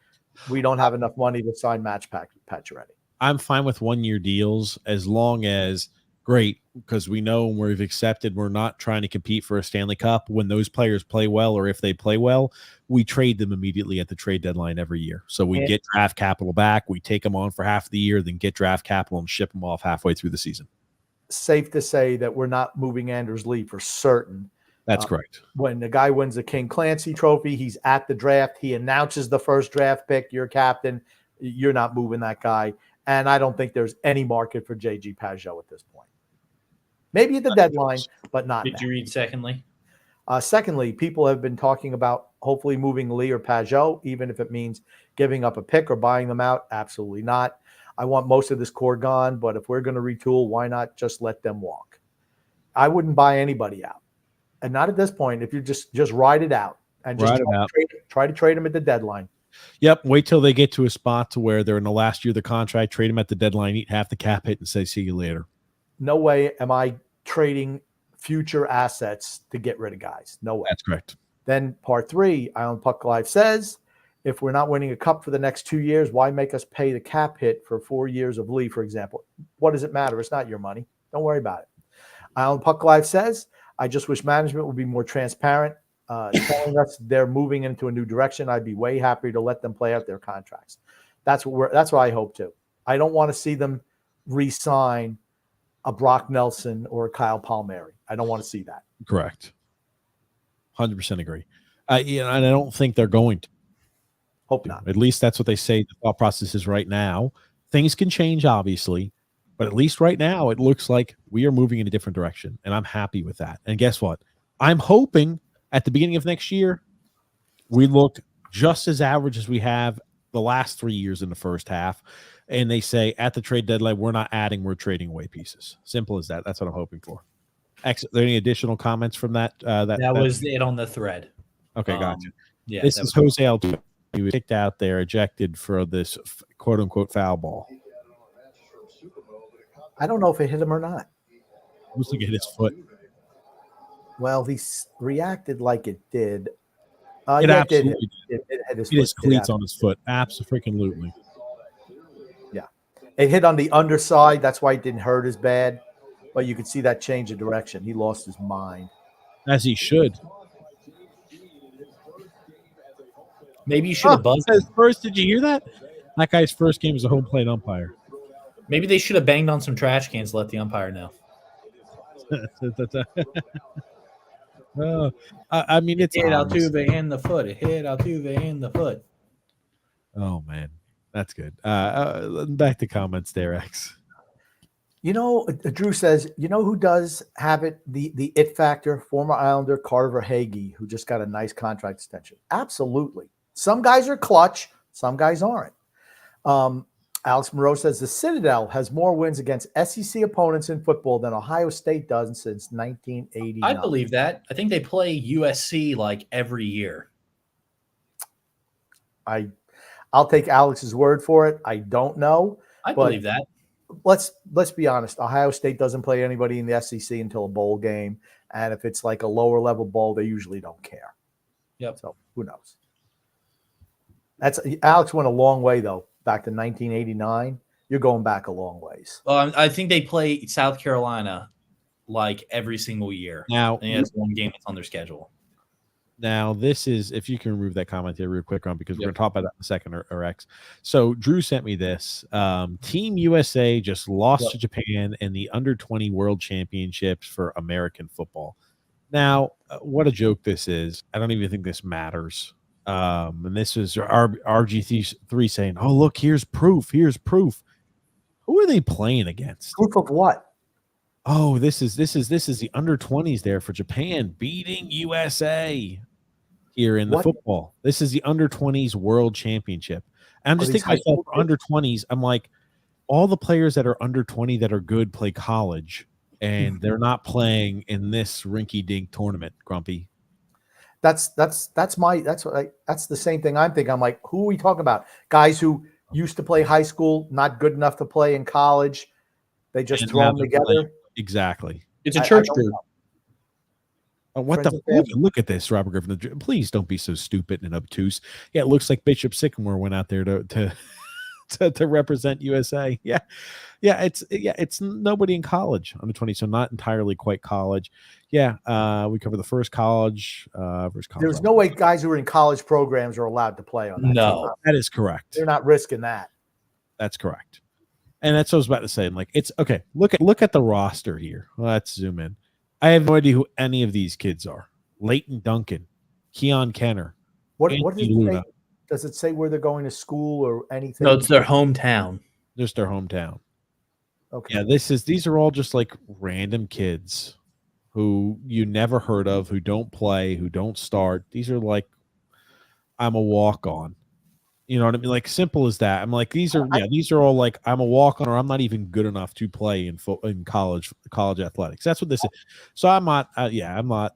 Speaker 2: We don't have enough money to sign Pacioretty.
Speaker 1: I'm fine with 1 year deals as long as great, because we know we've accepted we're not trying to compete for a Stanley Cup. When those players play well, or if they play well, we trade them immediately at the trade deadline every year. So we get draft capital back. We take them on for half the year, then get draft capital and ship them off halfway through the season.
Speaker 2: Safe to say that we're not moving Anders Lee for certain.
Speaker 1: That's correct.
Speaker 2: When the guy wins the King Clancy Trophy, he's at the draft. He announces the first draft pick. You're captain. You're not moving that guy. And I don't think there's any market for J.G. Pageau at this point. Maybe at the deadline, but not now.
Speaker 3: Did you read secondly?
Speaker 2: Secondly, people have been talking about hopefully moving Lee or Pageau, even if it means giving up a pick or buying them out. Absolutely not. I want most of this core gone, but if we're going to retool, why not just let them walk? I wouldn't buy anybody out. And not at this point. If you just ride it out and just try to trade them at the deadline.
Speaker 1: Yep. Wait till they get to a spot to where they're in the last year of the contract, trade them at the deadline, eat half the cap hit, and say, see you later.
Speaker 2: No way am I trading future assets to get rid of guys. No way.
Speaker 1: That's correct.
Speaker 2: Then part 3, Alan Puck Live says, if we're not winning a cup for the next 2 years, why make us pay the cap hit for 4 years of Lee, for example? What does it matter? It's not your money. Don't worry about it. Alan Puck Live says, I just wish management would be more transparent, telling us they're moving into a new direction. I'd be way happier to let them play out their contracts. That's what I hope to. I don't want to see them re-sign a Brock Nelson or a Kyle Palmieri. I don't want to see that.
Speaker 1: Correct. 100% agree. And I don't think they're going to.
Speaker 2: Hope not.
Speaker 1: At least that's what they say the thought process is right now. Things can change, obviously, but at least right now it looks like we are moving in a different direction, and I'm happy with that. And guess what? I'm hoping at the beginning of next year we look just as average as we have the last 3 years in the first half, and they say at the trade deadline, we're not adding, we're trading away pieces. Simple as that. That's what I'm hoping for. Are there any additional comments from that?
Speaker 3: That was it on the thread.
Speaker 1: Okay, gotcha.
Speaker 3: Yeah,
Speaker 1: this is Jose Altuve. He was kicked out there, ejected for this quote unquote foul ball.
Speaker 2: I don't know if it hit him or not.
Speaker 1: Looks like it hit his foot.
Speaker 2: Well, he reacted like it did.
Speaker 1: It absolutely
Speaker 2: did. It hit his
Speaker 1: foot. His cleats on his foot. Absolutely.
Speaker 2: Yeah. It hit on the underside. That's why it didn't hurt as bad. But you could see that change of direction. He lost his mind.
Speaker 1: As he should.
Speaker 3: Maybe you should have buzzed
Speaker 1: his first. Did you hear that? That guy's first game as a home plate umpire.
Speaker 3: Maybe they should have banged on some trash cans to let the umpire know.
Speaker 1: I mean, it's
Speaker 3: hit Altuve in the foot. It hit Altuve in the foot.
Speaker 1: Oh man, that's good. Back to comments there, X.
Speaker 2: You know, Drew says, you know who does have it, the it factor? Former Islander Carver Hagee, who just got a nice contract extension. Absolutely. Some guys are clutch, some guys aren't. Alex Moreau says the Citadel has more wins against SEC opponents in football than Ohio State does since 1989.
Speaker 3: I believe that. I think they play USC like every year.
Speaker 2: I'll take Alex's word for it. I don't know.
Speaker 3: I believe that.
Speaker 2: Let's be honest. Ohio State doesn't play anybody in the SEC until a bowl game, and if it's like a lower level bowl, they usually don't care.
Speaker 3: Yep.
Speaker 2: So who knows? Alex went a long way though. Back to 1989. You're going back a long ways.
Speaker 3: Well, I think they play South Carolina like every single year.
Speaker 1: Now,
Speaker 3: I think that's one game that's on their schedule.
Speaker 1: Now, this is, if you can remove that comment there real quick, because we're going to talk about that in a second, or X. So Drew sent me this. Team USA just lost to Japan in the under-20 World Championships for American football. Now, what a joke this is. I don't even think this matters. And this is RG3 saying, oh, look, here's proof. Here's proof. Who are they playing against?
Speaker 2: Proof of what?
Speaker 1: Oh, this is the under-20s there for Japan beating USA here in the football. This is the under-20s World Championship. And I'm just thinking myself, for under-20s, I'm like, all the players that are under 20 that are good play college, and they're not playing in this rinky-dink tournament, Grumpy.
Speaker 2: That's the same thing I'm thinking. I'm like, who are we talking about? Guys who used to play high school, not good enough to play in college. They just throw them together.
Speaker 1: Exactly.
Speaker 3: It's a church group.
Speaker 1: What look at this, Robert Griffin. Please don't be so stupid and obtuse. Yeah, it looks like Bishop Sycamore went out there to represent USA. Yeah. It's nobody in college under 20, so not entirely quite college. Yeah, we cover the first college.
Speaker 2: There's no way guys who are in college programs are allowed to play on that.
Speaker 1: No, that is correct.
Speaker 2: They're not risking that.
Speaker 1: That's correct. And that's what I was about to say. I'm like, it's okay. Look at the roster here. Let's zoom in. I have no idea who any of these kids are. Leighton Duncan, Keon Kenner.
Speaker 2: What does it say where they're going to school or anything?
Speaker 3: No, it's their hometown.
Speaker 1: Just their hometown.
Speaker 2: Okay.
Speaker 1: Yeah, these are all just like random kids who you never heard of, who don't play, who don't start. These are like, I'm a walk-on. You know what I mean? Like, simple as that. I'm like, these are all like, I'm a walk-on, or I'm not even good enough to play in college athletics. That's what this is. So I'm not. I'm not.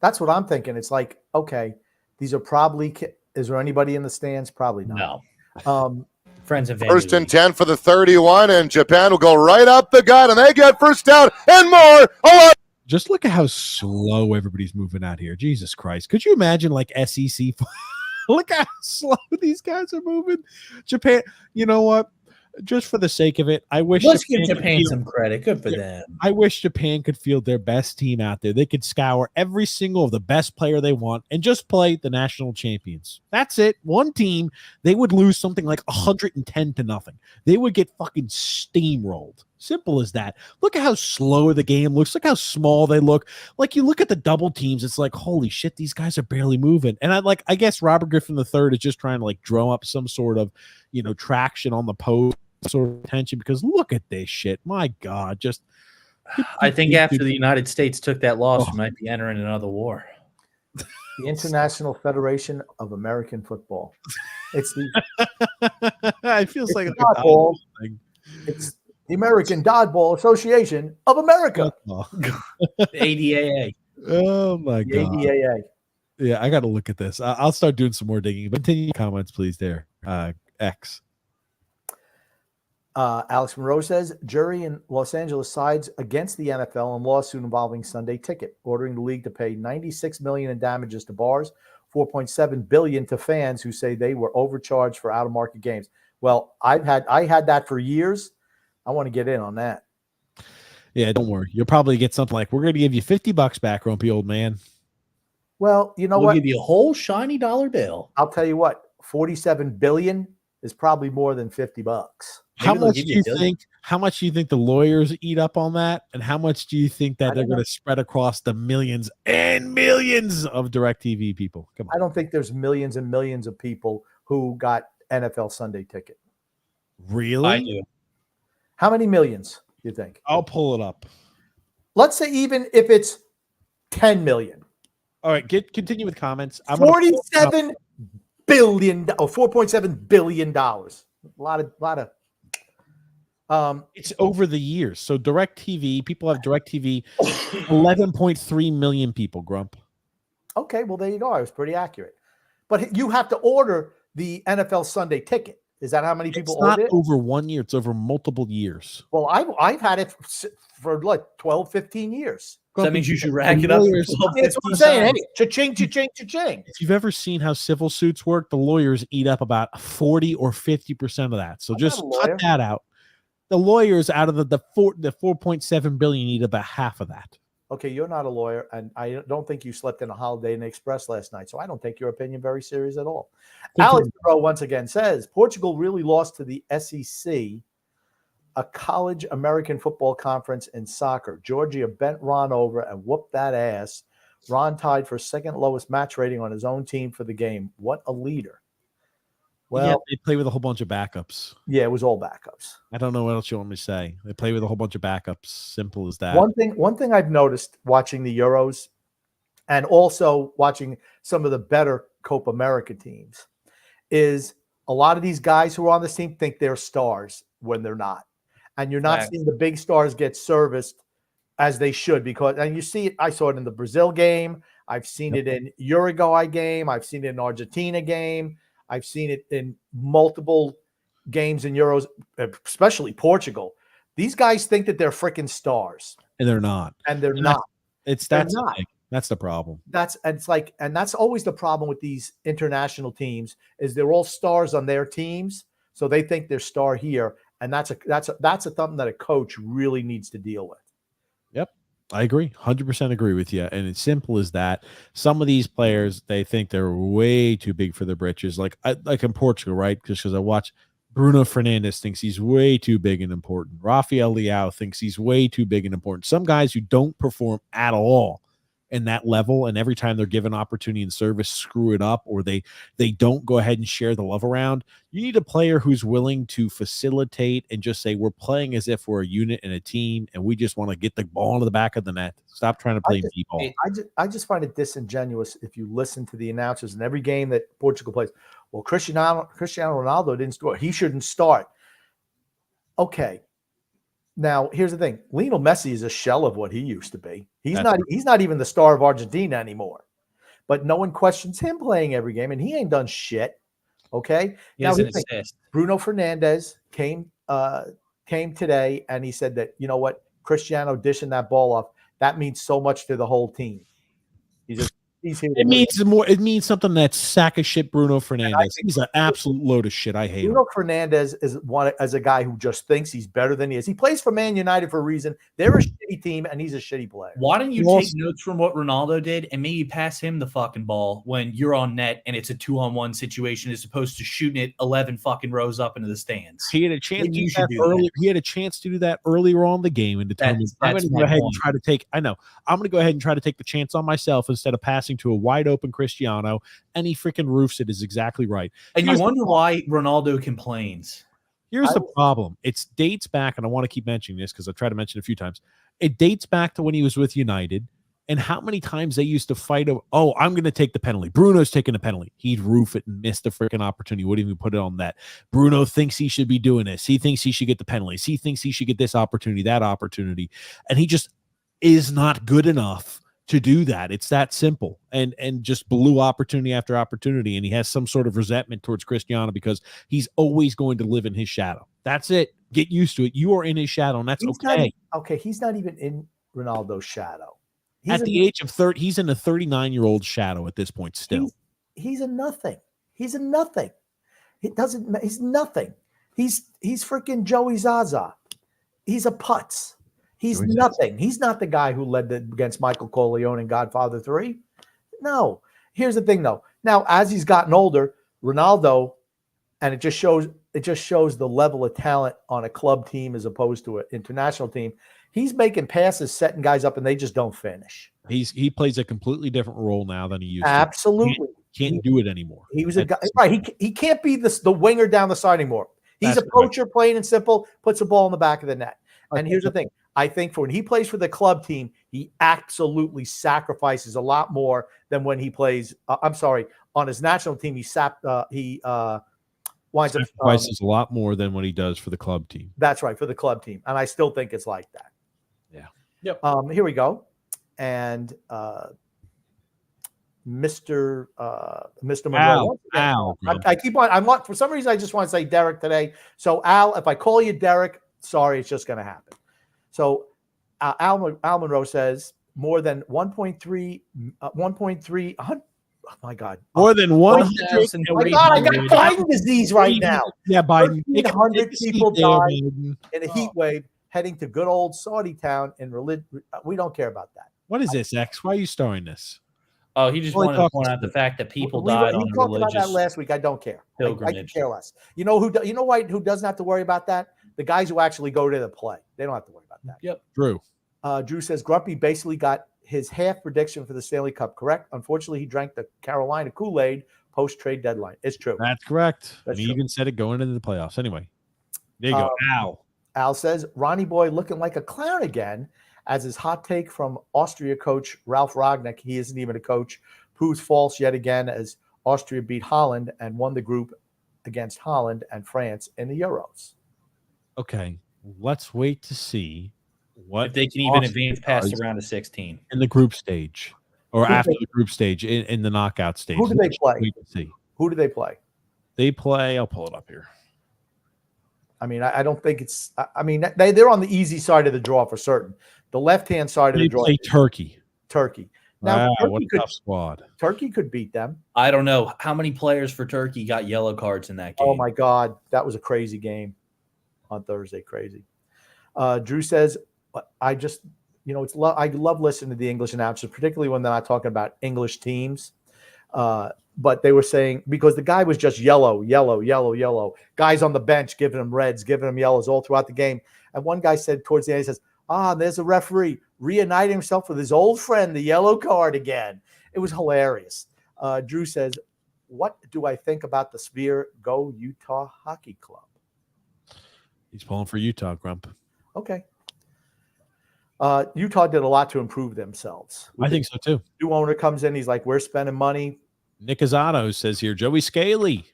Speaker 2: That's what I'm thinking. It's like, okay, these are probably. Is there anybody in the stands? Probably not.
Speaker 3: No. Friends and family.
Speaker 5: First and 10 for the 31, and Japan will go right up the gut, and they get first down and more.
Speaker 1: Just look at how slow everybody's moving out here. Jesus Christ. Could you imagine like SEC? Look how slow these guys are moving. Japan, you know what? Just for the sake of it, I wish.
Speaker 3: Let's give Japan some credit. Good for them.
Speaker 1: I wish Japan could field their best team out there. They could scour every single of the best player they want and just play the national champions. That's it. One team, they would lose something like 110-0. They would get fucking steamrolled. Simple as that. Look at how slow the game looks. Look how small they look. Like, you look at the double teams, it's like, holy shit, these guys are barely moving. And I guess Robert Griffin III is just trying to like drum up some sort of, traction on the post, sort of attention, because look at this shit. My God,
Speaker 3: I think after the United States took that loss, we might be entering another war.
Speaker 2: The International Federation of American Football. It's the
Speaker 1: it feels
Speaker 2: it's
Speaker 1: like
Speaker 2: the
Speaker 1: a
Speaker 2: dodgeball.
Speaker 1: thing.
Speaker 2: It's the American Dodgeball Association of America.
Speaker 1: Oh,
Speaker 3: The ADAA.
Speaker 1: oh my
Speaker 2: The
Speaker 1: god.
Speaker 2: ADAA.
Speaker 1: Yeah, I got to look at this. I'll start doing some more digging. But continue comments, please. There, X.
Speaker 2: Alex Monroe says jury in Los Angeles sides against the NFL in lawsuit involving Sunday Ticket, ordering the league to pay $96 million in damages to bars, $4.7 billion to fans who say they were overcharged for out-of-market games. Well, I had that for years. I want to get in on that.
Speaker 1: Yeah, don't worry. You'll probably get something like, "We're going to give you $50 back, grumpy old man."
Speaker 2: Well, you know
Speaker 3: We'll
Speaker 2: what?
Speaker 3: give you a whole shiny dollar bill.
Speaker 2: I'll tell you what. $47 billion is probably more than $50.
Speaker 1: How
Speaker 3: Maybe they'll
Speaker 1: much
Speaker 3: give
Speaker 1: do
Speaker 3: you
Speaker 1: you
Speaker 3: a billion.
Speaker 1: think? How much do you think the lawyers eat up on that? And how much do you think that
Speaker 2: I
Speaker 1: they're
Speaker 2: don't
Speaker 1: going
Speaker 2: know.
Speaker 1: to spread across the millions and millions of DirecTV people? Come
Speaker 2: I
Speaker 1: on,
Speaker 2: don't think there's millions and millions of people who got NFL Sunday Ticket.
Speaker 1: really?
Speaker 3: I do.
Speaker 2: How many millions do you think?
Speaker 1: I'll pull it up.
Speaker 2: Let's say even if it's 10 million.
Speaker 1: All right, continue with comments. I'm gonna pull it up.
Speaker 2: $47 billion or $4.7 billion. A lot of
Speaker 1: It's over the years. So DirecTV, people have DirecTV. 11.3 million people. Grump.
Speaker 2: okay, well there you go. I was pretty accurate. But you have to order the NFL Sunday Ticket. Is that how many people
Speaker 1: It's not
Speaker 2: ordered it?
Speaker 1: over 1 year. It's over multiple years.
Speaker 2: Well, I've had it for like 12, 15 years.
Speaker 3: So that means you should rack it up for
Speaker 1: lawyers-
Speaker 3: 12,
Speaker 2: That's what I'm
Speaker 3: 15
Speaker 2: saying.
Speaker 3: times.
Speaker 2: Hey, cha-ching, cha-ching, cha-ching.
Speaker 1: If you've ever seen how civil suits work, the lawyers eat up about 40 or 50% of that. So
Speaker 2: I'm
Speaker 1: just
Speaker 2: not a lawyer.
Speaker 1: cut that out. The lawyers out of the 4.7 billion eat about half of that.
Speaker 2: Okay, you're not a lawyer, and I don't think you slept in a Holiday Inn Express last night, so I don't take your opinion very serious at all. Alex Monroe once again says Portugal really lost to the SEC, a college American football conference in soccer. Georgia bent Ron over and whooped that ass. Ron tied for second lowest match rating on his own team for the game. What a leader. Well,
Speaker 1: Yeah, they play with a whole bunch of backups.
Speaker 2: yeah, it was all backups.
Speaker 1: I don't know what else you want me to say. They play with a whole bunch of backups. Simple as that.
Speaker 2: One thing I've noticed watching the Euros and also watching some of the better Copa America teams is a lot of these guys who are on this team think they're stars when they're not. And you're not
Speaker 3: Right.
Speaker 2: seeing the big stars get serviced as they should because, and you see it, I saw it in the Brazil game. I've seen it in Uruguay game. I've seen it in Argentina game. I've seen it in multiple games in Euros, especially Portugal. These guys think that they're freaking stars,
Speaker 1: And they're not.
Speaker 2: and they're
Speaker 1: And
Speaker 2: not.
Speaker 1: That's
Speaker 2: They're
Speaker 1: the
Speaker 2: not.
Speaker 1: thing. That's the problem.
Speaker 2: And that's always the problem with these international teams is they're all stars on their teams, so they think they're star here, and that's something that a coach really needs to deal with.
Speaker 1: I agree. 100% agree with you. And it's simple as that. Some of these players, they think they're way too big for their britches. Like in Portugal, right? Just because I watch Bruno Fernandes thinks he's way too big and important. Rafael Leao thinks he's way too big and important. Some guys who don't perform at all in that level, and every time they're given opportunity and service, screw it up, or they don't go ahead and share the love around. You need a player who's willing to facilitate and just say, we're playing as if we're a unit and a team, and we just want to get the ball into the back of the net. Stop trying to play b-ball.
Speaker 2: I just find it disingenuous if you listen to the announcers in every game that Portugal plays. Well, Cristiano Ronaldo didn't score. He shouldn't start. Okay. Now, here's the thing. Lionel Messi is a shell of what he used to be. He's not even the star of Argentina anymore. But no one questions him playing every game, and he ain't done shit. Okay?
Speaker 3: He
Speaker 2: Now,
Speaker 3: doesn't
Speaker 2: here's the thing.
Speaker 3: exist.
Speaker 2: Bruno Fernandes came today, and he said that, you know what, Cristiano dishing that ball off, that means so much to the whole team. He's here.
Speaker 1: It means more. It means something that sack of shit Bruno Fernandes. He's an absolute load of shit. I hate him.
Speaker 2: Bruno Fernandes is a guy who just thinks he's better than he is. He plays for Man United for a reason. They're a shitty team, and he's a shitty player.
Speaker 3: Why don't you
Speaker 1: Well,
Speaker 3: take notes from what Ronaldo did and maybe pass him the fucking ball when you're on net and it's a 2-on-1 situation as opposed to shooting it 11 fucking rows up into the stands?
Speaker 1: He had a chance to
Speaker 3: Maybe you
Speaker 1: do
Speaker 3: should
Speaker 1: that
Speaker 3: do
Speaker 1: earlier.
Speaker 3: that.
Speaker 1: He had a chance to do that earlier on in the game and determined I'm going
Speaker 3: That's
Speaker 1: to go
Speaker 3: my
Speaker 1: ahead and
Speaker 3: point.
Speaker 1: try to take. I know I'm going to go ahead and try to take the chance on myself instead of passing to a wide open Cristiano, and he freaking roofs it. Is exactly right.
Speaker 3: And you
Speaker 1: Here's the
Speaker 3: wonder why Ronaldo complains.
Speaker 1: Here's the problem. It dates back, and I want to keep mentioning this because I've tried to mention it a few times. It dates back to when he was with United. And how many times they used to fight over, oh, I'm going to take the penalty. Bruno's taking the penalty. He'd roof it and miss the freaking opportunity. Wouldn't even put it on that. Bruno thinks he should be doing this. He thinks he should get the penalties. He thinks he should get this opportunity, that opportunity. And he just is not good enough to do that. It's that simple. And just blew opportunity after opportunity. And he has some sort of resentment towards Cristiano because he's always going to live in his shadow. That's it. Get used to it. You are in his shadow, and that's okay.
Speaker 2: He's not even in Ronaldo's shadow.
Speaker 1: At the age of 30, he's in a 39-year-old shadow at this point still.
Speaker 2: He's a nothing. He's a nothing. He's nothing. He's freaking Joey Zaza. He's a putz. He's nothing. He's not the guy who led against Michael Corleone in Godfather 3. No. Here's the thing, though. Now, as he's gotten older, Ronaldo, and it just shows the level of talent on a club team as opposed to an international team. He's making passes, setting guys up, and they just don't finish.
Speaker 1: He plays a completely different role now than he used to.
Speaker 2: Absolutely.
Speaker 1: Can't do it anymore.
Speaker 2: He was a guy, right? He can't be the winger down the side anymore. He's a poacher, plain and simple, puts the ball in the back of the net. And here's the thing. I think for when he plays for the club team, he absolutely sacrifices a lot more than when he plays. On his national team, he winds up
Speaker 1: sacrifices a lot more than what he does for the club team.
Speaker 2: That's right, for the club team, and I still think it's like that.
Speaker 1: Yeah.
Speaker 2: Yep. Here we go, and Mr. Monroe.
Speaker 1: Al.
Speaker 2: I keep on. I'm not for some reason. I just want to say Derek today. So Al, if I call you Derek, sorry, it's just going to happen. So Al Monroe says more than 1.3. Oh my God.
Speaker 1: More than 100.
Speaker 2: Oh my God, I got Biden disease right now.
Speaker 1: Yeah, Biden.
Speaker 2: 100 people died in a heat wave heading to good old Saudi town in religion. We don't care about that.
Speaker 1: What is this, X? Why are you starring this?
Speaker 3: Oh, he just wanted to point out the fact that people died on
Speaker 2: we talked about that last week. I don't care. I can care less. You know who doesn't have to worry about that? The guys who actually go to the play. They don't have to worry about that.
Speaker 3: Yep.
Speaker 1: Drew.
Speaker 2: Drew says Grumpy basically got his half prediction for the Stanley Cup correct. Unfortunately, he drank the Carolina Kool-Aid post-trade deadline. It's true.
Speaker 1: That's correct.
Speaker 2: That's
Speaker 1: and he
Speaker 2: true.
Speaker 1: even said it going into the playoffs. Anyway, there you go.
Speaker 2: Al says Ronnie Boy looking like a clown again, as his hot take from Austria coach Ralph Ragnick, he isn't even a coach, proves false yet again as Austria beat Holland and won the group against Holland and France in the Euros.
Speaker 1: Okay, let's wait to see what
Speaker 3: if they can even advance past the round of 16
Speaker 1: in the group stage or after the group stage in the knockout stage.
Speaker 2: Who do they play?
Speaker 1: Wait to see.
Speaker 2: Who do they play?
Speaker 1: They play. I'll pull it up here.
Speaker 2: I mean, I don't think it's. I mean, they're on the easy side of the draw for certain. The left-hand side of the draw.
Speaker 1: They play Turkey.
Speaker 2: Turkey. Now,
Speaker 1: wow, what a tough squad.
Speaker 2: Turkey could beat them.
Speaker 3: I don't know how many players for Turkey got yellow cards in that game.
Speaker 2: Oh my God, that was a crazy game on Thursday. Crazy. Drew says, "I just, I love listening to the English announcers, particularly when they're not talking about English teams." But they were saying because the guy was just yellow. Guys on the bench giving him reds, giving him yellows all throughout the game. And one guy said towards the end, he says, there's a referee reuniting himself with his old friend, the yellow card again. It was hilarious. Drew says, what do I think about the Sphere Go Utah Hockey Club?
Speaker 1: He's pulling for Utah, Grump.
Speaker 2: Okay. Utah did a lot to improve themselves.
Speaker 1: I think so too.
Speaker 2: New owner comes in. He's like, we're spending money.
Speaker 1: Nick Azzato says here, Joey Scaly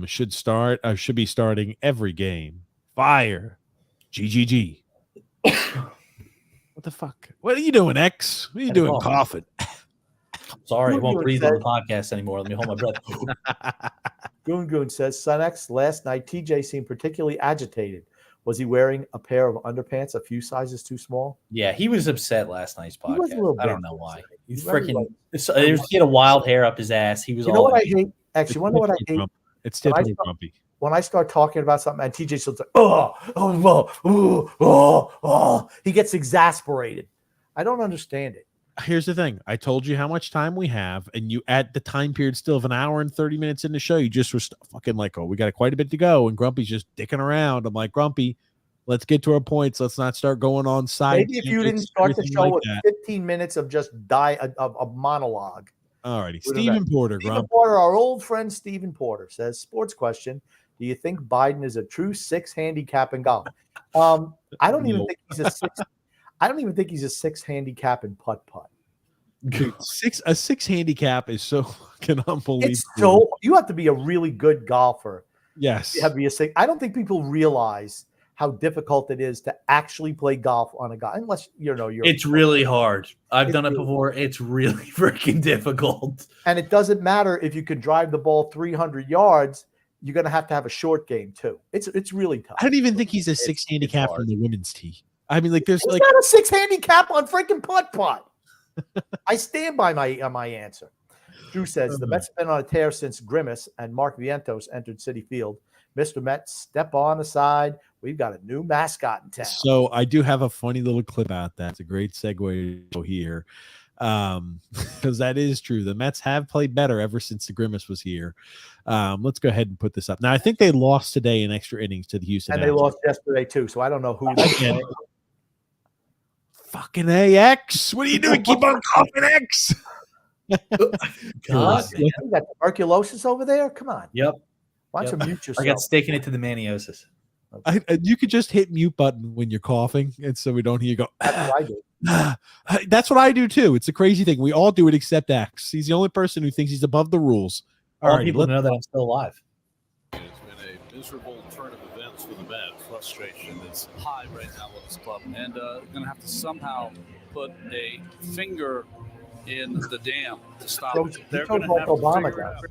Speaker 1: should be starting every game. Fire. GGG. What the fuck? What are you doing, X? What are you doing coughing?
Speaker 3: Sorry, I won't breathe on the podcast anymore. Let me hold my breath.
Speaker 2: Goon says, Son X, last night TJ seemed particularly agitated. Was he wearing a pair of underpants a few sizes too small?
Speaker 3: Yeah, he was upset last night's podcast. I don't know why. He's freaking. He had a wild hair up his ass. He was.
Speaker 2: You know what I hate? Actually, you want to know what I hate?
Speaker 1: It's typically Grumpy.
Speaker 2: When I start talking about something, and TJ starts like, he gets exasperated. I don't understand it.
Speaker 1: Here's the thing. I told you how much time we have, and you at the time period still of an hour and 30 minutes in the show, you just were fucking like, we got quite a bit to go, and Grumpy's just dicking around. I'm like, Grumpy, let's get to our points. Let's not start going on side.
Speaker 2: Maybe if you didn't start the show with 15 minutes of just a monologue.
Speaker 1: All righty. Stephen Porter, Grump.
Speaker 2: Our old friend Stephen Porter says, sports question. Do you think Biden is a true 6 handicap in golf? I don't even think he's a 6. I don't even think he's a 6 handicap in putt-putt.
Speaker 1: Dude, a six handicap is so fucking unbelievable.
Speaker 2: It's so you have to be a really good golfer.
Speaker 1: Yes.
Speaker 2: You have to be a six. I don't think people realize how difficult it is to actually play golf on a golf, unless you're.
Speaker 3: It's really hard. I've done it before. It's really freaking difficult.
Speaker 2: And it doesn't matter if you can drive the ball 300 yards. You're going to have a short game too. It's really tough.
Speaker 1: I don't even think he's a six handicap from the women's tee. I mean, like there's
Speaker 2: He's not a six handicap on freaking putt. I stand by my answer. Drew says the Mets have been on a tear since Grimace and Mark Vientos entered Citi Field. Mr. Met, step on the side. We've got a new mascot in town.
Speaker 1: So I do have a funny little clip about that. It's a great segue here. Because that is true. The Mets have played better ever since the Grimace was here. Let's go ahead and put this up. Now, I think they lost today in extra innings to the Houston.
Speaker 2: And they lost yesterday too, so I don't know who.
Speaker 1: Fucking AX. What are you doing? Keep on coughing X.
Speaker 3: God,
Speaker 2: You got tuberculosis over there? Come on.
Speaker 3: Yep.
Speaker 2: Why don't you mute yourself?
Speaker 3: I got staking it to the maniosis.
Speaker 1: You could just hit mute button when you're coughing, and so we don't hear you go.
Speaker 2: That's what I do.
Speaker 1: That's what I do too. It's a crazy thing. We all do it except X. He's the only person who thinks he's above the rules.
Speaker 3: All right, people know that I'm still alive.
Speaker 6: It's been a miserable turn of events for the Mets. Frustration is high right now with this club, and going to have to somehow put a finger in the dam to stop it. They're going to have to figure it out.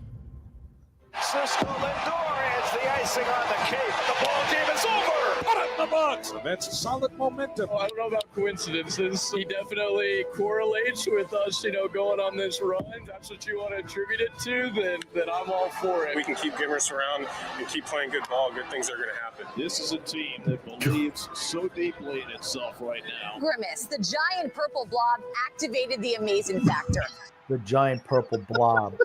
Speaker 4: Cisco Lindor is the icing on the cake. The ball game is over. Put it in the box.
Speaker 6: That's solid momentum.
Speaker 7: I don't know about coincidences. He definitely correlates with us, going on this run. If that's what you want to attribute it to, then I'm all for it.
Speaker 8: We can keep Grimace around and keep playing good ball. Good things are going to happen.
Speaker 6: This is a team that believes so deeply in itself right now.
Speaker 9: Grimace, the giant purple blob, activated the amazing factor.
Speaker 2: The giant purple blob.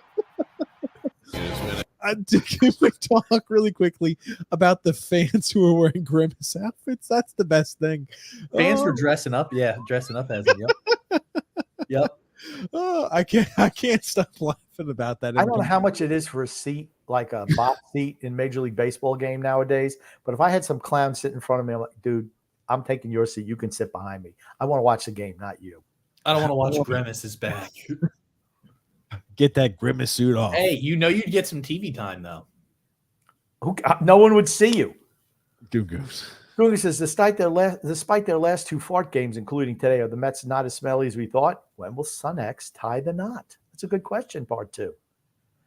Speaker 1: Can we talk really quickly about the fans who are wearing Grimace outfits? That's the best thing.
Speaker 3: Fans were dressing up. Yeah, dressing up as him. Yep. Yep.
Speaker 1: Oh, I can't stop laughing about that.
Speaker 2: I don't know how much it is for a seat, like a box seat in Major League Baseball game nowadays. But if I had some clown sit in front of me, I'm like, dude, I'm taking your seat. You can sit behind me. I want to watch the game, not you.
Speaker 3: I don't want to watch Grimace's back.
Speaker 1: Get that Grimace suit off.
Speaker 3: Hey, you'd get some TV time though.
Speaker 2: No one would see you.
Speaker 1: Goose.
Speaker 2: Google says, despite their last two fart games, including today, are the Mets not as smelly as we thought? When will Sun X tie the knot? That's a good question, part two.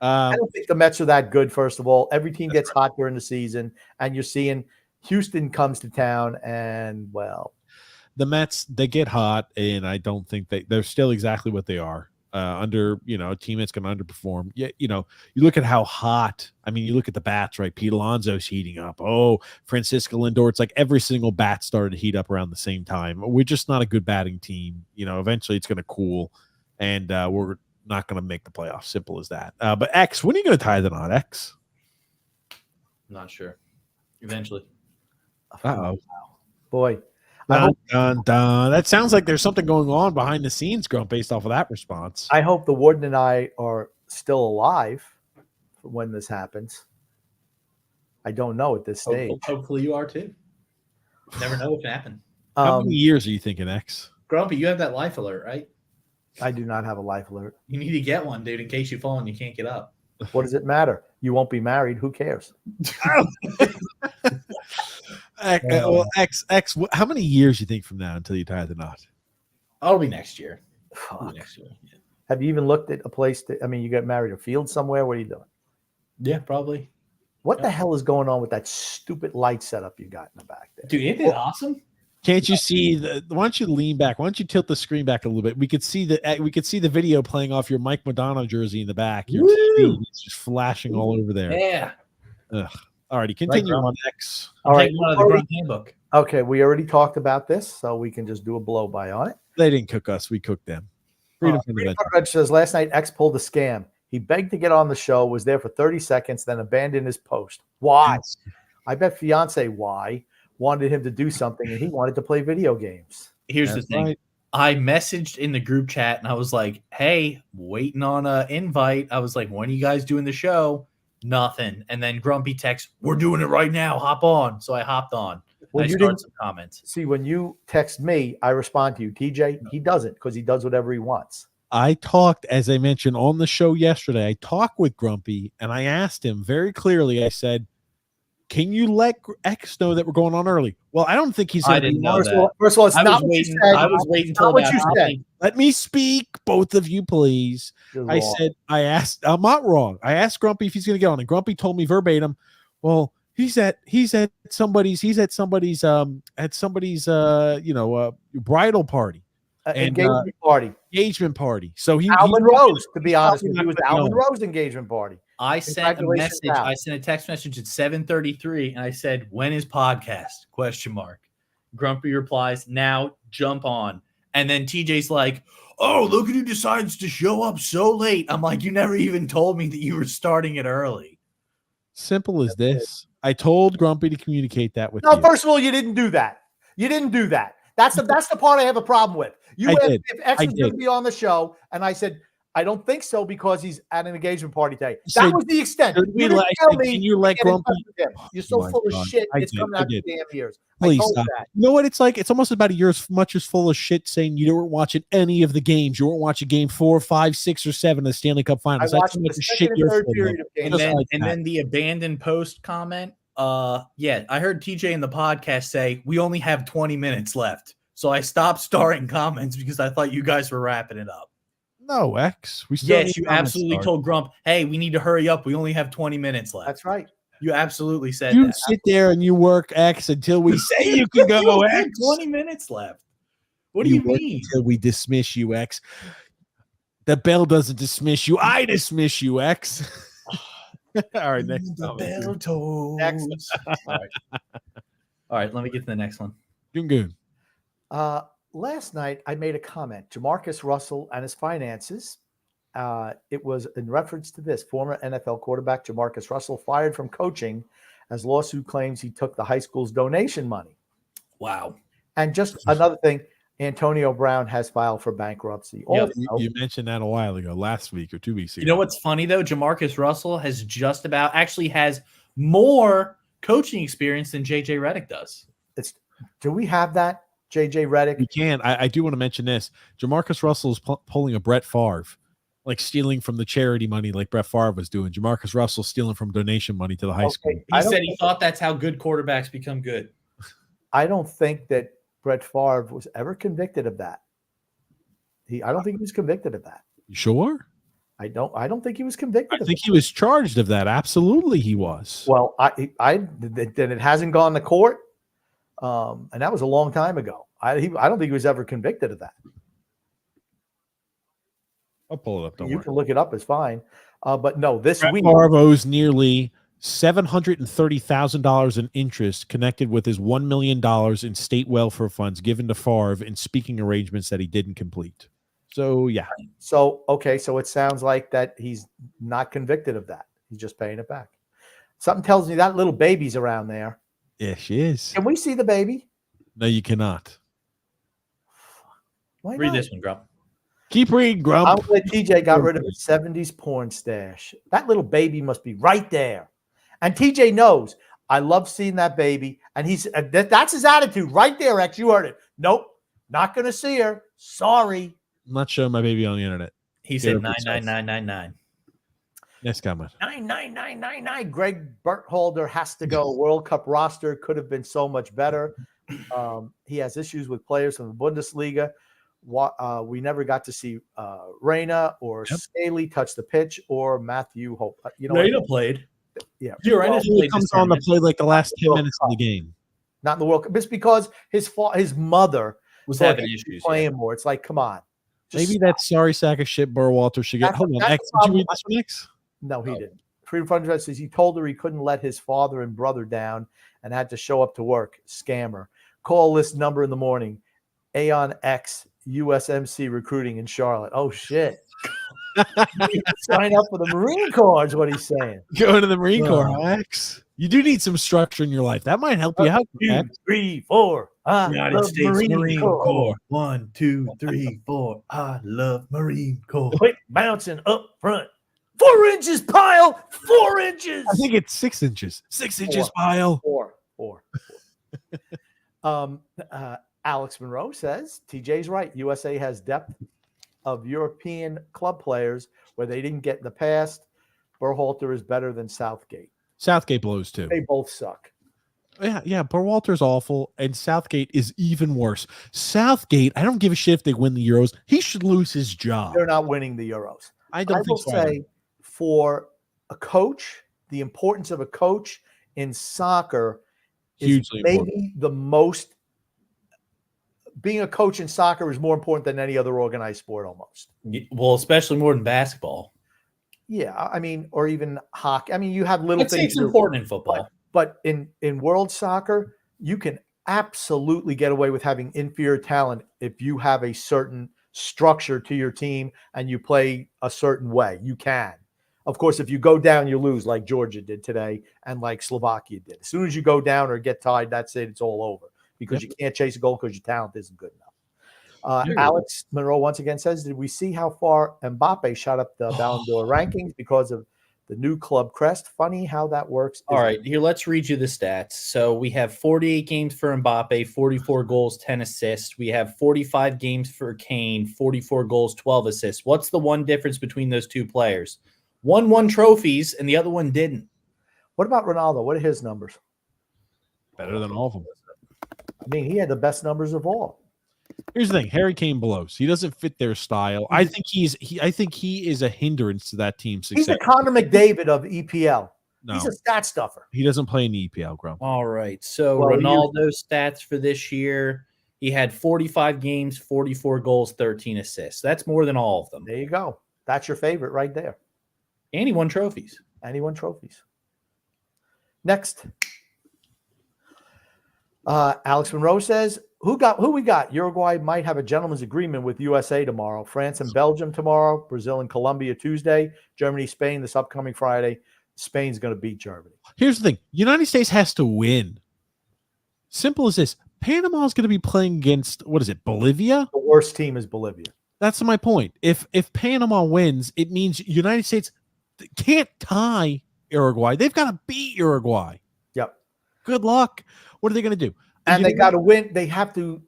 Speaker 2: I don't think the Mets are that good, first of all. Every team gets hot during the season, and you're seeing Houston comes to town, and, well.
Speaker 1: The Mets, they get hot, and I don't think they're still exactly what they are. Under a team that's going to underperform. Yeah, you look at how hot. I mean, you look at the bats, right? Pete Alonso's heating up. Oh, Francisco Lindor. It's like every single bat started to heat up around the same time. We're just not a good batting team. Eventually it's going to cool, and we're not going to make the playoffs. Simple as that. But X, when are you going to tie the knot, X?
Speaker 3: Not sure. Eventually.
Speaker 1: Uh-oh.
Speaker 2: Boy.
Speaker 1: Dun. That sounds like there's something going on behind the scenes, Grump, based off of that response.
Speaker 2: I hope the warden and I are still alive when this happens. I don't know at this stage.
Speaker 3: Hopefully you are too. Never know what can happen.
Speaker 1: How many years are you thinking, X?
Speaker 3: Grumpy, you have that life alert, right?
Speaker 2: I do not have a life alert.
Speaker 3: You need to get one, dude, in case you fall and you can't get up.
Speaker 2: What does it matter? You won't be married. Who cares?
Speaker 1: X, how many years you think from now until you tie the knot?
Speaker 3: It'll be next year.
Speaker 2: Next year. Yeah. Have you even looked at a place you get married a field somewhere? What are you doing?
Speaker 3: Yeah, probably.
Speaker 2: What the hell is going on with that stupid light setup you got in the back there?
Speaker 3: Dude, isn't it awesome?
Speaker 1: Can't you see why don't you lean back? Why don't you tilt the screen back a little bit? We could see the video playing off your Mike Madonna jersey in the back. Your TV is just flashing all over there.
Speaker 3: Yeah.
Speaker 1: Ugh. All righty, continue on X.
Speaker 2: All right.
Speaker 3: One of the Grunt handbook.
Speaker 2: Okay, we already talked about this, so we can just do a blow by on it.
Speaker 1: They didn't cook us; we cooked them. Freedom
Speaker 2: says last night X pulled a scam. He begged to get on the show, was there for 30 seconds, then abandoned his post. Why?
Speaker 1: Yes.
Speaker 2: I bet fiance Y wanted him to do something, and he wanted to play video games.
Speaker 3: Here's the thing. Right. I messaged in the group chat, and I was like, hey, waiting on an invite. I was like, when are you guys doing the show? Nothing. And then Grumpy texts, we're doing it right now. Hop on. So I hopped on.
Speaker 2: Well,
Speaker 3: I started some comments.
Speaker 2: See, when you text me, I respond to you. TJ, he doesn't because he does whatever he wants.
Speaker 1: I talked, as I mentioned on the show yesterday, I talked with Grumpy and I asked him very clearly, I said, can you let X know that we're going on early? Well, I don't think he's going to
Speaker 3: didn't
Speaker 1: be
Speaker 3: know
Speaker 1: on.
Speaker 3: that.
Speaker 2: First of all, it's
Speaker 3: I
Speaker 2: not
Speaker 3: was
Speaker 2: what you
Speaker 3: waiting.
Speaker 2: said.
Speaker 3: I was waiting
Speaker 2: Not
Speaker 3: until
Speaker 2: what
Speaker 3: about
Speaker 2: you said.
Speaker 1: Let me speak, both of you, please.
Speaker 2: You're
Speaker 1: I
Speaker 2: wrong.
Speaker 1: said, I'm not wrong. I asked Grumpy if he's going to get on, and Grumpy told me verbatim, well, he's at somebody's bridal party.
Speaker 2: Engagement party.
Speaker 1: Engagement party. So
Speaker 2: Alvin Rose, to be honest with you, it was
Speaker 1: probably not
Speaker 2: Alvin
Speaker 1: gonna
Speaker 2: Rose engagement party.
Speaker 3: I sent a
Speaker 2: Congratulations,
Speaker 3: message.
Speaker 2: Al.
Speaker 3: I sent a text message at 7:33, and I said, "When is podcast?" ? Grumpy replies, "Now, jump on." And then TJ's like, "Oh, look at who decides to show up so late." I'm like, "You never even told me that you were starting it early."
Speaker 1: Simple as this. I told Grumpy to communicate that with
Speaker 2: No,
Speaker 1: you.
Speaker 2: first of all, you didn't do that. You didn't do that. That's the part I have a problem with. You
Speaker 1: I
Speaker 2: asked
Speaker 1: did.
Speaker 2: if X
Speaker 1: I
Speaker 2: was going
Speaker 1: did.
Speaker 2: to be on the show, and I said, I don't think so because he's at an engagement party today.
Speaker 1: You
Speaker 2: That
Speaker 1: said,
Speaker 2: was the extent.
Speaker 1: "Should
Speaker 2: You
Speaker 1: we
Speaker 2: didn't
Speaker 1: let-
Speaker 2: tell
Speaker 1: can
Speaker 2: me
Speaker 1: you let
Speaker 2: to get in touch
Speaker 1: Grumpy-"
Speaker 2: with him. You're so
Speaker 1: my
Speaker 2: full of
Speaker 1: God.
Speaker 2: shit.
Speaker 1: I
Speaker 2: It's
Speaker 1: did.
Speaker 2: coming
Speaker 1: I
Speaker 2: out your
Speaker 1: did.
Speaker 2: damn ears.
Speaker 1: Please
Speaker 2: I told
Speaker 1: stop.
Speaker 2: you that.
Speaker 1: You know what it's like? It's almost about yours as full of shit saying you weren't watching any of the games. You weren't watching game 4, 5, 6, or 7 of the Stanley Cup
Speaker 2: I
Speaker 1: Finals.
Speaker 2: watched
Speaker 1: That's how
Speaker 2: the
Speaker 1: much
Speaker 2: second
Speaker 1: shit
Speaker 2: and
Speaker 1: you're
Speaker 2: third
Speaker 1: full
Speaker 2: period
Speaker 1: of.
Speaker 2: of games.
Speaker 3: And
Speaker 1: Just
Speaker 3: then,
Speaker 1: like
Speaker 3: and
Speaker 1: that.
Speaker 3: then the abandoned post comment. Yeah, I heard TJ in the podcast say we only have 20 minutes left. So I stopped starting comments because I thought you guys were wrapping it up.
Speaker 1: No, X. We still
Speaker 3: Yes,
Speaker 1: need
Speaker 3: you
Speaker 1: comments
Speaker 3: absolutely
Speaker 1: start.
Speaker 3: told Grump, "Hey, we need to hurry up. We only have 20 minutes left."
Speaker 2: That's right.
Speaker 3: You absolutely said
Speaker 1: You
Speaker 3: that.
Speaker 1: sit there and you work X until we say you can go
Speaker 3: You have
Speaker 1: X.
Speaker 3: 20 minutes left. What do you
Speaker 1: work
Speaker 3: mean?
Speaker 1: until we dismiss you, X? The bell doesn't dismiss you. I dismiss you, X. All right, next.
Speaker 3: The bell tolls.
Speaker 2: Next.
Speaker 3: All right, let me get to the next one.
Speaker 1: Doing good.
Speaker 2: Last night, I made a comment. Jamarcus Russell and his finances. It was in reference to this. Former NFL quarterback Jamarcus Russell fired from coaching as lawsuit claims he took the high school's donation money.
Speaker 3: Wow.
Speaker 2: And just another thing, Antonio Brown has filed for bankruptcy.
Speaker 3: Yep.
Speaker 2: Also,
Speaker 1: You mentioned that a while ago, last week or 2 weeks ago.
Speaker 3: You know what's funny, though? Jamarcus Russell has actually has more coaching experience than JJ Redick does.
Speaker 2: Do we have that, JJ Redick?
Speaker 1: We can. I do want to mention this. Jamarcus Russell is pulling a Brett Favre, like stealing from the charity money like Brett Favre was doing. Jamarcus Russell stealing from donation money to the high school.
Speaker 3: He said he thought that's how good quarterbacks become good.
Speaker 2: I don't think that Brett Favre was ever convicted of that. I don't think he was convicted of that.
Speaker 1: You sure?
Speaker 2: I don't think he was convicted.
Speaker 1: I think he was charged of that. Absolutely, he was.
Speaker 2: Well, then it hasn't gone to court, and that was a long time ago. I don't think he was ever convicted of that.
Speaker 1: I'll pull it up. Don't
Speaker 2: You
Speaker 1: worry.
Speaker 2: can look it up; it's fine. But no, this
Speaker 1: Brett
Speaker 2: week
Speaker 1: Favre owes nearly $730,000 in interest connected with his $1 million in state welfare funds given to Favre in speaking arrangements that he didn't complete. So, yeah.
Speaker 2: So it sounds like that he's not convicted of that. He's just paying it back. Something tells me that little baby's around there.
Speaker 1: Yeah, she is.
Speaker 2: Can we see the baby?
Speaker 1: No, you cannot.
Speaker 2: Why
Speaker 3: Read
Speaker 2: not?
Speaker 3: this one, Grump.
Speaker 1: Keep reading, Grump.
Speaker 2: I'm glad TJ got rid of his 70s porn stash. That little baby must be right there. And TJ knows I love seeing that baby. And that's his attitude right there, X. You heard it. Nope. Not going to see her. Sorry.
Speaker 1: I'm not showing my baby on the internet.
Speaker 3: He said 99999.
Speaker 1: Next comment.
Speaker 2: 99999. Greg Berhalter has to go. World Cup roster could have been so much better. He has issues with players from the Bundesliga. We never got to see Reyna or Staley touch the pitch or Matthew Hope.
Speaker 3: Reyna played.
Speaker 2: Yeah.
Speaker 1: He comes on to play like the last 10 minutes of the game.
Speaker 2: Not in the World Cup. It's because his mother
Speaker 3: was
Speaker 2: thought
Speaker 3: having
Speaker 2: he should be
Speaker 3: issues.
Speaker 2: playing more. It's like, come on.
Speaker 1: Maybe that sorry sack of shit Burwalter should get. Hold on, X. Did you read this one, X?
Speaker 2: No, he didn't. Freedom Fund says he told her he couldn't let his father and brother down and had to show up to work. Scammer. Call this number in the morning. Aeon X USMC recruiting in Charlotte. Oh shit. Sign up for the Marine Corps is what he's saying.
Speaker 1: Go to the Marine Corps, X. You do need some structure in your life. That might help you out.
Speaker 2: 2, 3, 4.
Speaker 3: United States Marine Corps. 1, 2, 3, 4. I love Marine Corps.
Speaker 2: Quit bouncing up front. 4 inches pile. 4 inches.
Speaker 1: I think it's 6 inches. 6 inches pile.
Speaker 2: 4. Alex Monroe says TJ's right. USA has depth of European club players where they didn't get in the past, Berhalter is better than Southgate.
Speaker 1: Southgate blows too.
Speaker 2: They both suck.
Speaker 1: Yeah, Berhalter's awful, and Southgate is even worse. Southgate, I don't give a shit if they win the Euros. He should lose his job.
Speaker 2: They're not winning the Euros.
Speaker 1: I don't think so.
Speaker 2: I will say, for a coach, the importance of a coach in soccer is
Speaker 1: Hugely
Speaker 2: maybe
Speaker 1: important.
Speaker 2: the most. Being a coach in soccer is more important than any other organized sport almost.
Speaker 3: Well, especially more than basketball.
Speaker 2: Yeah, I mean, or even hockey. I mean, you have little
Speaker 3: I'd say
Speaker 2: things.
Speaker 3: it's important in football.
Speaker 2: But in world soccer, you can absolutely get away with having inferior talent if you have a certain structure to your team and you play a certain way. You can. Of course, if you go down, you lose like Georgia did today and like Slovakia did. As soon as you go down or get tied, that's it. It's all over because you can't chase a goal because your talent isn't good enough. Alex Monroe once again says, did we see how far Mbappe shot up the Ballon d'Or rankings because of the new club crest? Funny how that works.
Speaker 3: All right, here, let's read you the stats. So we have 48 games for Mbappe, 44 goals, 10 assists. We have 45 games for Kane, 44 goals, 12 assists. What's the one difference between those two players? One won trophies and the other one didn't.
Speaker 2: What about Ronaldo? What are his numbers?
Speaker 1: Better than all of them.
Speaker 2: I mean, he had the best numbers of all.
Speaker 1: Here's the thing: Harry Kane blows. He doesn't fit their style. I think he is a hindrance to that team's success.
Speaker 2: He's the Connor McDavid of EPL.
Speaker 1: No.
Speaker 2: He's a stat stuffer.
Speaker 1: He doesn't play in the EPL, Grump.
Speaker 3: All right. So Ronaldo's stats for this year, he had 45 games, 44 goals, 13 assists. That's more than all of them.
Speaker 2: There you go. That's your favorite right there.
Speaker 3: And he won trophies.
Speaker 2: And he won trophies. Next. Alex Monroe says, who we got? Uruguay might have a gentleman's agreement with USA tomorrow. France and Belgium tomorrow. Brazil and Colombia Tuesday. Germany, Spain this upcoming Friday. Spain's going to beat Germany.
Speaker 1: Here's the thing. United States has to win. Simple as this. Panama is going to be playing against, what is it, Bolivia?
Speaker 2: The worst team is Bolivia.
Speaker 1: That's my point. If Panama wins, it means United States can't tie Uruguay. They've got to beat Uruguay.
Speaker 2: Yep.
Speaker 1: Good luck. What are they going to do?
Speaker 2: And they got to win. They have to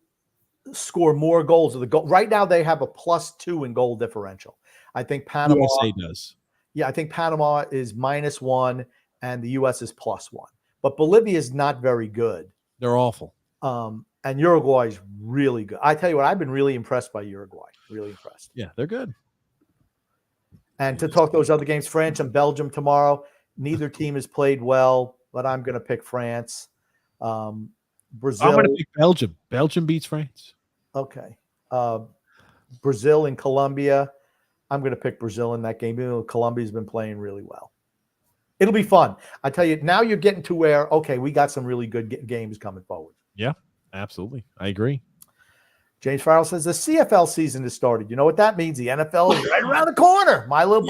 Speaker 2: score more goals. Right now, they have a +2 in goal differential. I think Panama
Speaker 1: USA does.
Speaker 2: Yeah, I think Panama is -1 and the U.S. is +1. But Bolivia is not very good.
Speaker 1: They're awful.
Speaker 2: And Uruguay is really good. I tell you what, I've been really impressed by Uruguay. Really impressed.
Speaker 1: Yeah, they're good.
Speaker 2: And to talk those other games, France and Belgium tomorrow. Neither team has played well, but I'm going to pick France. Brazil.
Speaker 1: I'm going to pick Belgium. Belgium beats France.
Speaker 2: Okay. Brazil and Colombia. I'm going to pick Brazil in that game. Even though Colombia's been playing really well. It'll be fun. I tell you, now you're getting to where, okay, we got some really good games coming forward.
Speaker 1: Yeah, absolutely. I agree.
Speaker 2: James Farrell says the CFL season has started. You know what that means? The NFL is right around the corner. My little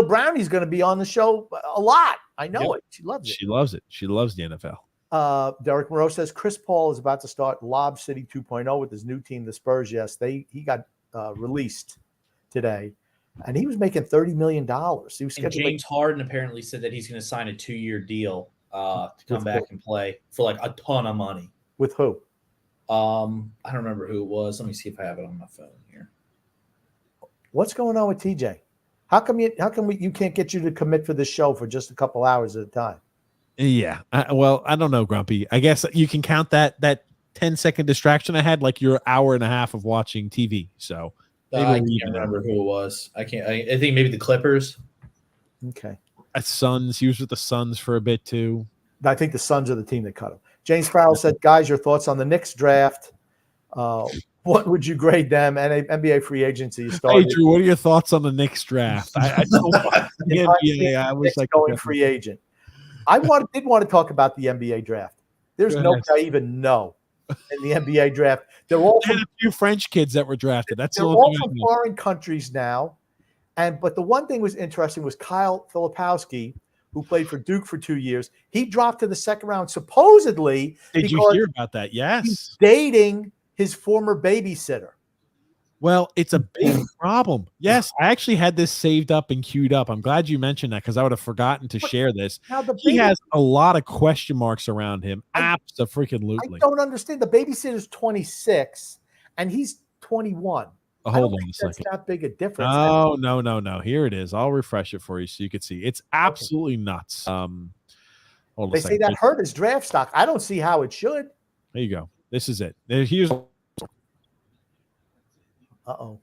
Speaker 2: Brownie's going to be on the show a lot. I know it. She loves it.
Speaker 1: She loves it. She loves the NFL.
Speaker 2: Derek Moreau says Chris Paul is about to start Lob City 2.0 with his new team, the Spurs. Yes, he got released today, and he was making $30 million. He was
Speaker 3: and James Harden apparently said that he's going to sign a 2-year deal to come back and play for like a ton of money.
Speaker 2: With who?
Speaker 3: I don't remember who it was. Let me see if I have it on my phone here.
Speaker 2: What's going on with TJ? How come you can't get you to commit for this show for just a couple hours at a time?
Speaker 1: Yeah. Well, I don't know, Grumpy. I guess you can count that 10-second distraction I had like your hour and a half of watching TV. So
Speaker 3: I can't remember who it was. I think maybe the Clippers.
Speaker 2: Okay.
Speaker 1: Suns. He was with the Suns for a bit too.
Speaker 2: I think the Suns are the team that cut him. James Farrell said, guys, your thoughts on the Knicks draft. What would you grade them? And NBA free agency started.
Speaker 1: Hey, Drew, what are your thoughts on the Knicks draft? I don't the NBA. I wish I could
Speaker 2: going free agent. I did want to talk about the NBA draft. There's nobody I even know in the NBA draft. They're all
Speaker 1: a few French kids that were drafted. That's
Speaker 2: they're all from foreign countries now. But the one thing was interesting was Kyle Filipowski, who played for Duke for 2 years. He dropped to the second round, supposedly.
Speaker 1: Did you hear about that? Yes.
Speaker 2: He's dating his former babysitter.
Speaker 1: Well, it's a big problem. Yes, I actually had this saved up and queued up. I'm glad you mentioned that because I would have forgotten to share this. He has a lot of question marks around him. Absolutely.
Speaker 2: I don't understand. The babysitter's 26 and he's 21.
Speaker 1: Hold on a
Speaker 2: That's
Speaker 1: second.
Speaker 2: not big a difference.
Speaker 1: No. Here it is. I'll refresh it for you so you can see. It's absolutely nuts. Hold on
Speaker 2: They
Speaker 1: a
Speaker 2: say
Speaker 1: second.
Speaker 2: that hurt his draft stock. I don't see how it should.
Speaker 1: There you go. This is it. Here's
Speaker 2: Uh-oh.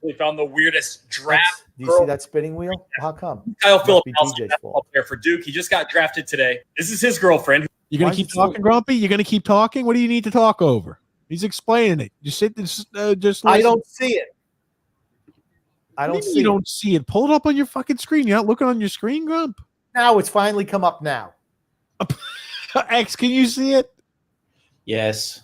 Speaker 10: We found the weirdest draft.
Speaker 2: Do you see that spinning wheel? How come?
Speaker 10: Kyle
Speaker 2: Must
Speaker 10: Phillips,
Speaker 2: be
Speaker 10: also
Speaker 2: DJ's
Speaker 10: basketball
Speaker 2: fault.
Speaker 10: player for Duke. He just got drafted today. This is his girlfriend.
Speaker 1: You're going to keep talking, Grumpy? You're going to keep talking? What do you need to talk over? He's explaining it. Just sit just listen.
Speaker 2: I don't see it. I don't see
Speaker 1: You don't see it. Pull it up on your fucking screen. You're not looking on your screen, Grump?
Speaker 2: Now it's finally come up now.
Speaker 1: X, can you see it?
Speaker 3: Yes.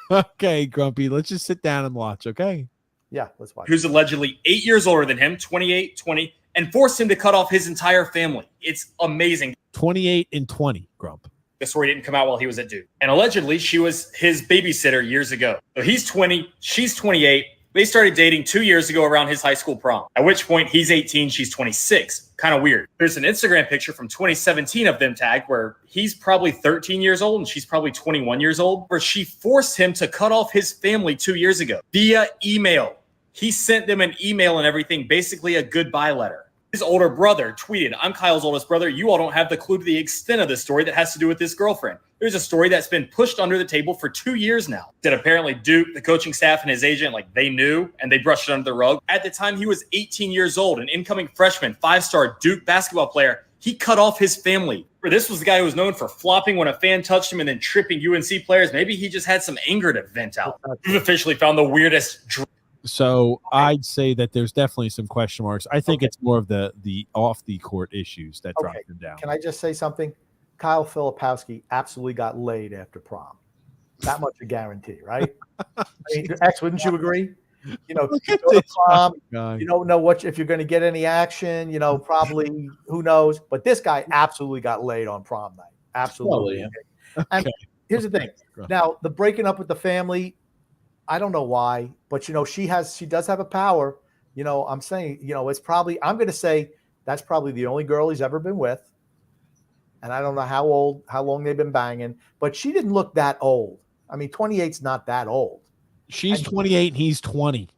Speaker 1: Okay, Grumpy. Let's just sit down and watch, okay?
Speaker 2: Yeah, let's watch.
Speaker 10: Who's allegedly 8 years older than him, 28, 20, and forced him to cut off his entire family. It's amazing.
Speaker 1: 28 and 20, Grump.
Speaker 10: The story didn't come out while he was at Duke. And allegedly, she was his babysitter years ago. So he's 20, she's 28. They started dating 2 years ago around his high school prom, at which point he's 18, she's 26. Kind of weird. There's an Instagram picture from 2017 of them tagged where he's probably 13 years old and she's probably 21 years old, where she forced him to cut off his family 2 years ago via email. He sent them an email and everything, basically a goodbye letter. His older brother tweeted, "I'm Kyle's oldest brother. You all don't have the clue to the extent of this story that has to do with this girlfriend. There's a story that's been pushed under the table for 2 years now." That apparently Duke, the coaching staff, and his agent, they knew and they brushed it under the rug. At the time, he was 18 years old, an incoming freshman, 5-star Duke basketball player. He cut off his family. This was the guy who was known for flopping when a fan touched him and then tripping UNC players. Maybe he just had some anger to vent out. We've officially found the weirdest.
Speaker 1: So I'd say that there's definitely some question marks. I think it's more of the off the court issues that dropped him down.
Speaker 2: Can I just say something? Kyle Filipowski absolutely got laid after prom. That much a guarantee, right? I mean, X, wouldn't you agree? You know, you go to prom, you don't know if you're going to get any action. You know, probably who knows. But this guy absolutely got laid on prom night. Absolutely.
Speaker 3: Probably,
Speaker 2: yeah. And here's the thing. Now, the breaking up with the family, I don't know why, but she does have a power. You know, I'm saying, it's probably, I'm going to say that's probably the only girl he's ever been with. And I don't know how long they've been banging, but she didn't look that old. I mean, 28's not that old.
Speaker 1: She's 28 and he's 20.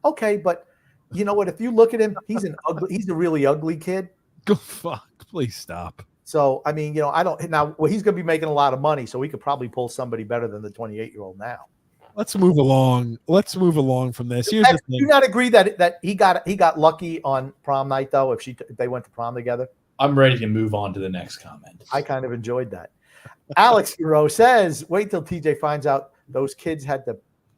Speaker 2: Okay, but you know what? If you look at him, he's a really ugly kid.
Speaker 1: Go fuck, please stop.
Speaker 2: So, I mean, he's going to be making a lot of money, so we could probably pull somebody better than the 28-year-old now.
Speaker 1: Let's move along. Let's move along from this. Here's the thing.
Speaker 2: Do you not agree that he got lucky on prom night though? If they went to prom together,
Speaker 3: I'm ready to move on to the next comment.
Speaker 2: I kind of enjoyed that. Alex Hero says, "Wait till TJ finds out those kids had to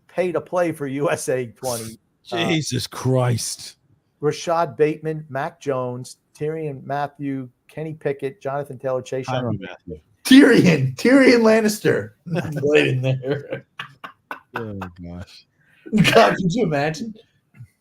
Speaker 2: pay to play for USA 20."
Speaker 1: Jesus Christ!
Speaker 2: Rashad Bateman, Mac Jones, Tyrion Matthew, Kenny Pickett, Jonathan Taylor, Chase Young.
Speaker 3: Tyrion Lannister played in there.
Speaker 1: Oh gosh!
Speaker 3: God, could you imagine?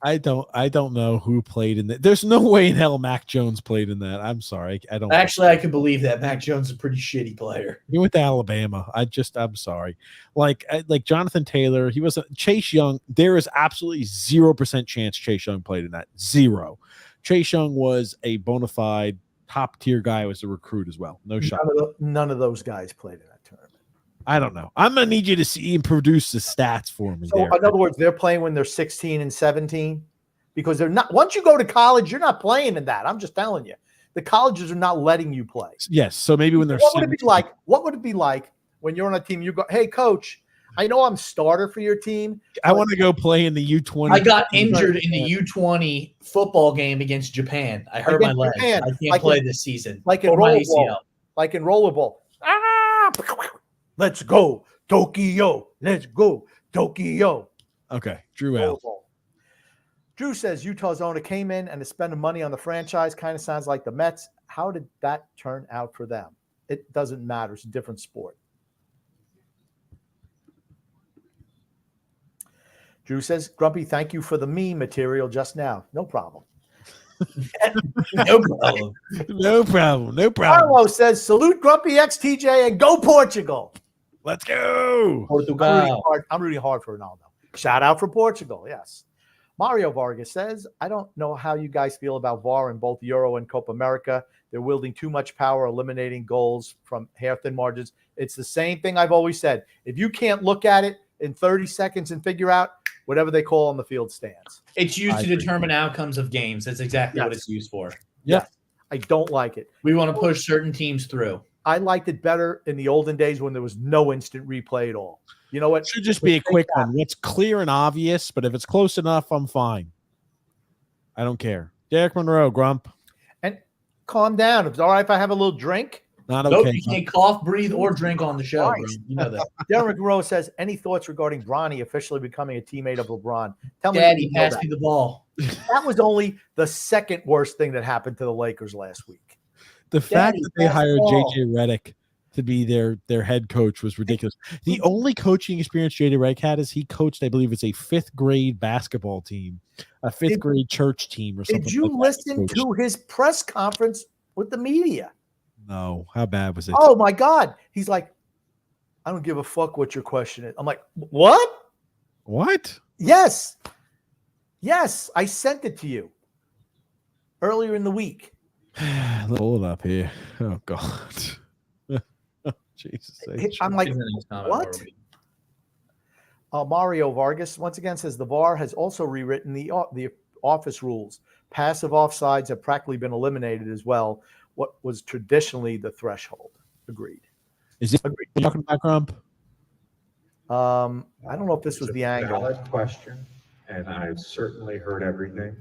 Speaker 1: I don't know who played in that. There's no way in hell Mac Jones played in that. I'm sorry. I don't.
Speaker 3: Actually, I can believe that Mac Jones is a pretty shitty player.
Speaker 1: He went to Alabama. I'm sorry. Like Jonathan Taylor, he wasn't. Chase Young. There is absolutely 0% chance Chase Young played in that. 0. Chase Young was a bona fide top tier guy. Was a recruit as well. No shot.
Speaker 2: None of those guys played in that tournament.
Speaker 1: I don't know. I'm gonna need you to see and produce the stats for me.
Speaker 2: So, in other words, they're playing when they're 16 and 17, because they're not. Once you go to college, you're not playing in that. I'm just telling you, the colleges are not letting you play.
Speaker 1: Yes. So maybe when they're.
Speaker 2: What would it be like? What would it be like when you're on a team? You go, "Hey, coach, I know I'm starter for your team.
Speaker 1: I want to go play in the U20."
Speaker 3: I got injured in the U20 football game against Japan. I hurt my leg. I can't play this season.
Speaker 2: Like in rollerball. Like in rollerball. Let's go, Tokyo. Let's go, Tokyo.
Speaker 1: Okay, Drew out.
Speaker 2: Drew says Utah's owner came in and is spending money on the franchise. Kind of sounds like the Mets. How did that turn out for them? It doesn't matter. It's a different sport. Drew says, Grumpy, thank you for the meme material just now. No problem.
Speaker 3: No problem.
Speaker 1: No problem. No problem.
Speaker 2: Carlos says, salute Grumpy XTJ and go Portugal.
Speaker 1: Let's go.
Speaker 3: Portugal.
Speaker 2: I'm rooting hard for Ronaldo. Shout out for Portugal. Yes. Mario Vargas says, I don't know how you guys feel about VAR in both Euro and Copa America. They're wielding too much power, eliminating goals from hair-thin margins. It's the same thing I've always said. If you can't look at it in 30 seconds and figure out, whatever they call on the field stands.
Speaker 3: It's used
Speaker 1: I
Speaker 3: to
Speaker 1: agree.
Speaker 3: determine outcomes of games. That's exactly what
Speaker 2: Yes.
Speaker 3: it's used for.
Speaker 1: Yeah.
Speaker 2: I don't like it.
Speaker 3: We want to push certain teams through.
Speaker 2: I liked it better in the olden days when there was no instant replay at all. You know what?
Speaker 1: It should just be a quick one. It's clear and obvious, but if it's close enough, I'm fine. I don't care. Derek Monroe, Grump.
Speaker 2: And calm down. It's all right if I have a little drink.
Speaker 1: Not
Speaker 3: Nope,
Speaker 1: okay.
Speaker 3: you can't cough, breathe, or drink on the show. Bro. You know that.
Speaker 2: Derek Monroe says, any thoughts regarding Bronny officially becoming a teammate of LeBron? Tell me.
Speaker 3: Daddy,
Speaker 2: you know
Speaker 3: pass
Speaker 2: that.
Speaker 3: me the ball.
Speaker 2: That was only the second worst thing that happened to the Lakers last week.
Speaker 1: The fact
Speaker 3: Daddy,
Speaker 1: that they
Speaker 3: pass the
Speaker 1: hired
Speaker 3: ball.
Speaker 1: JJ Redick to be their head coach was ridiculous. The only coaching experience JJ Redick had is he coached, I believe it's a 5th grade basketball team, a 5th grade church team or something.
Speaker 2: Did you
Speaker 1: like that.
Speaker 2: listen to his press conference with the media?
Speaker 1: No. How bad was it?
Speaker 2: Oh my God. He's like, I don't give a fuck what your question is. I'm like, what?
Speaker 1: What?
Speaker 2: Yes. Yes. I sent it to you earlier in the week.
Speaker 1: Pull it up here. Oh God. Jesus.
Speaker 2: I'm like,
Speaker 3: Isn't it comment
Speaker 2: what? Mario Vargas once again says the VAR has also rewritten the office rules. Passive offsides have practically been eliminated as well. What was traditionally the threshold. Agreed.
Speaker 1: Is it
Speaker 2: Agreed.
Speaker 1: talking about Grump?
Speaker 2: I don't know if this was
Speaker 11: It's
Speaker 2: the
Speaker 11: a
Speaker 2: angle.
Speaker 11: valid question, and I've certainly heard everything.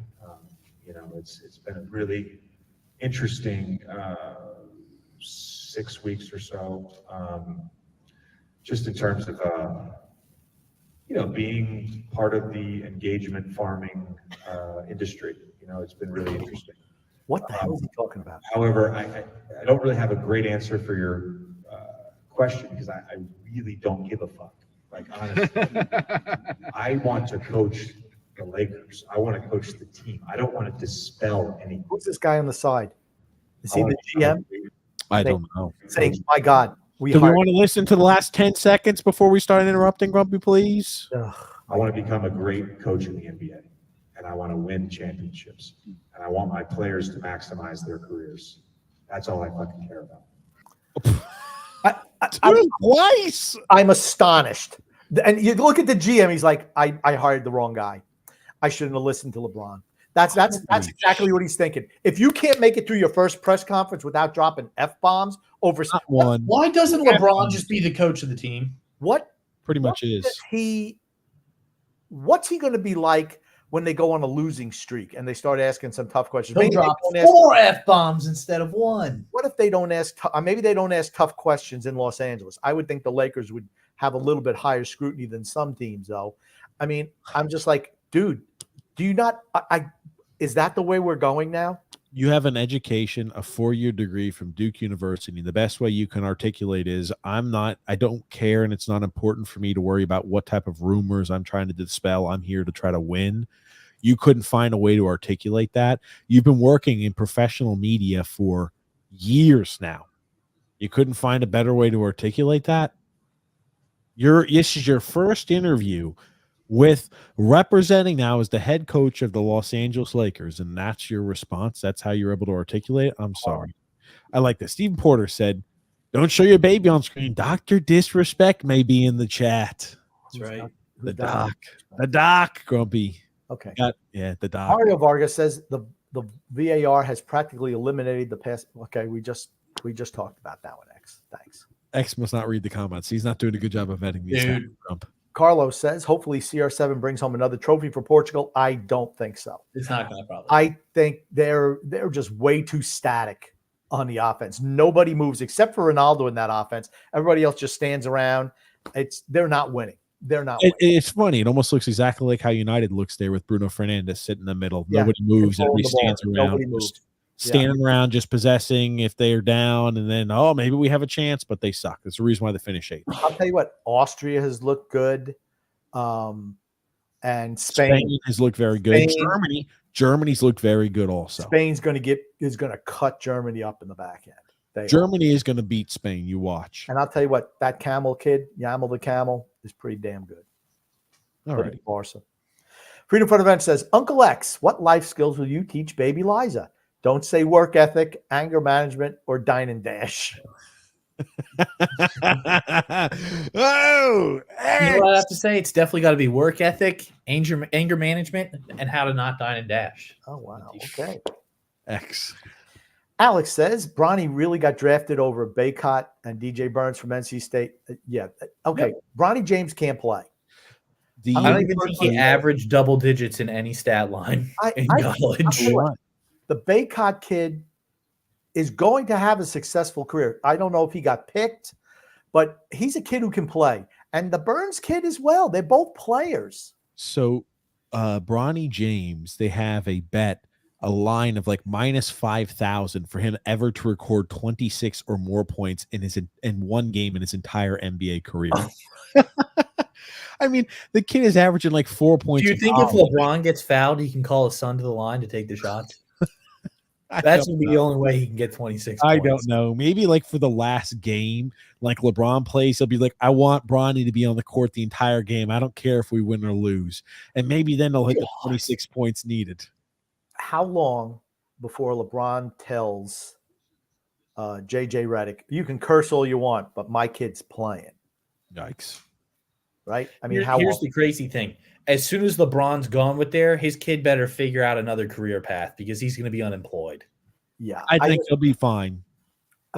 Speaker 11: It's been a really interesting 6 weeks or so, just in terms of being part of the engagement farming industry. It's been really interesting.
Speaker 2: What the hell is he talking about?
Speaker 11: However, I don't really have a great answer for your question because I really don't give a fuck. Like, honestly, I want to coach the Lakers. I want to coach the team. I don't want to dispel anything.
Speaker 2: Who's this guy on the side? Is he the GM?
Speaker 1: I don't know.
Speaker 2: Saying, my God,
Speaker 1: Do we want to listen to the last 10 seconds before we start interrupting, Grumpy, please?
Speaker 11: I want to become a great coach in the NBA, and I want to win championships, and I want my players to maximize their careers. That's all I fucking care about.
Speaker 1: Twice.
Speaker 2: I'm astonished. And you look at the GM, he's like, I hired the wrong guy. I shouldn't have listened to LeBron. That's exactly what he's thinking. If you can't make it through your first press conference without dropping F-bombs over
Speaker 1: one.
Speaker 3: Why doesn't LeBron just be the coach of the team?
Speaker 2: What
Speaker 1: pretty much is
Speaker 2: what's he going to be like when they go on a losing streak and they start asking some tough questions?
Speaker 3: He'll
Speaker 2: Maybe
Speaker 3: drop
Speaker 2: they don't ask-
Speaker 3: 4 F-bombs instead of 1.
Speaker 2: What if they don't ask? Maybe they don't ask tough questions in Los Angeles. I would think the Lakers would have a little bit higher scrutiny than some teams, though. I mean, I'm just like, dude, do you not? Is that the way we're going now?
Speaker 1: You have an education, a 4-year degree from Duke University. The best way you can articulate is I don't care, and it's not important for me to worry about what type of rumors I'm trying to dispel. I'm here to try to win. You couldn't find a way to articulate that. You've been working in professional media for years now. You couldn't find a better way to articulate that. This is your first interview with representing now as the head coach of the Los Angeles Lakers, and that's your response. That's how you're able to articulate it. I'm sorry. I like this. Stephen Porter said, don't show your baby on screen. Dr. Disrespect may be in the chat.
Speaker 3: That's right.
Speaker 1: The doc, Grumpy.
Speaker 2: Okay.
Speaker 1: The doc.
Speaker 2: Mario Vargas says the VAR has practically eliminated the pass. Okay, we just talked about that one, X. Thanks.
Speaker 1: X must not read the comments. He's not doing a good job of vetting these.
Speaker 3: Dude.
Speaker 1: Grump.
Speaker 2: Carlos says, hopefully CR7 brings home another trophy for Portugal. I don't think so.
Speaker 3: It's not going to probably.
Speaker 2: I think they're just way too static on the offense. Nobody moves except for Ronaldo in that offense. Everybody else just stands around. They're not winning. They're not winning.
Speaker 1: It's funny. It almost looks exactly like how United looks there with Bruno Fernandes sitting in the middle.
Speaker 2: Yeah.
Speaker 1: Nobody moves.
Speaker 2: Controlling
Speaker 1: Everybody
Speaker 2: the ball.
Speaker 1: stands around.
Speaker 2: Nobody moves.
Speaker 1: Standing around, just possessing if they're down, and then, maybe we have a chance, but they suck. That's the reason why they finish 8th.
Speaker 2: I'll tell you what, Austria has looked good. And Spain
Speaker 1: has looked very good.
Speaker 2: Spain,
Speaker 1: Germany's looked very good also.
Speaker 2: Spain's going to cut Germany up in the back end.
Speaker 1: Germany is going to beat Spain. You watch.
Speaker 2: And I'll tell you what, that Camel kid, Yamel the Camel, is pretty damn good.
Speaker 1: All right.
Speaker 2: Barca. Freedom Front Event says, Uncle X, what life skills will you teach baby Liza? Don't say work ethic, anger management, or dine and dash.
Speaker 1: Oh,
Speaker 3: You know what I have to say? It's definitely got to be work ethic, anger management, and how to not dine and dash.
Speaker 2: Oh, wow. Okay.
Speaker 1: X.
Speaker 2: Alex says Bronny really got drafted over Baycott and DJ Burns from NC State. Yeah. Okay.
Speaker 3: Yep.
Speaker 2: Bronny James can't play.
Speaker 3: I don't even think he averaged double digits in any stat line in college.
Speaker 2: The Baycott kid is going to have a successful career. I don't know if he got picked, but he's a kid who can play. And the Burns kid as well. They're both players.
Speaker 1: So Bronny James, they have a bet, a line of like minus 5,000 for him ever to record 26 or more points in one game in his entire NBA career. I mean, the kid is averaging like 4 points.
Speaker 3: Do you think if LeBron gets fouled, he can call his son to the line to take the shots? That's going to be the only way he can get 26
Speaker 1: I
Speaker 3: points.
Speaker 1: don't know. Maybe like for the last game, like LeBron plays, he'll be like, I want Bronny to be on the court the entire game. I don't care if we win or lose. And maybe then they'll hit the 26 points needed.
Speaker 2: How long before LeBron tells JJ Redick, you can curse all you want, but my kid's playing?
Speaker 1: Yikes.
Speaker 2: Right? I mean,
Speaker 3: here's the crazy thing. As soon as LeBron's gone with there, his kid better figure out another career path because he's going to be unemployed.
Speaker 2: Yeah.
Speaker 1: I think he'll be fine.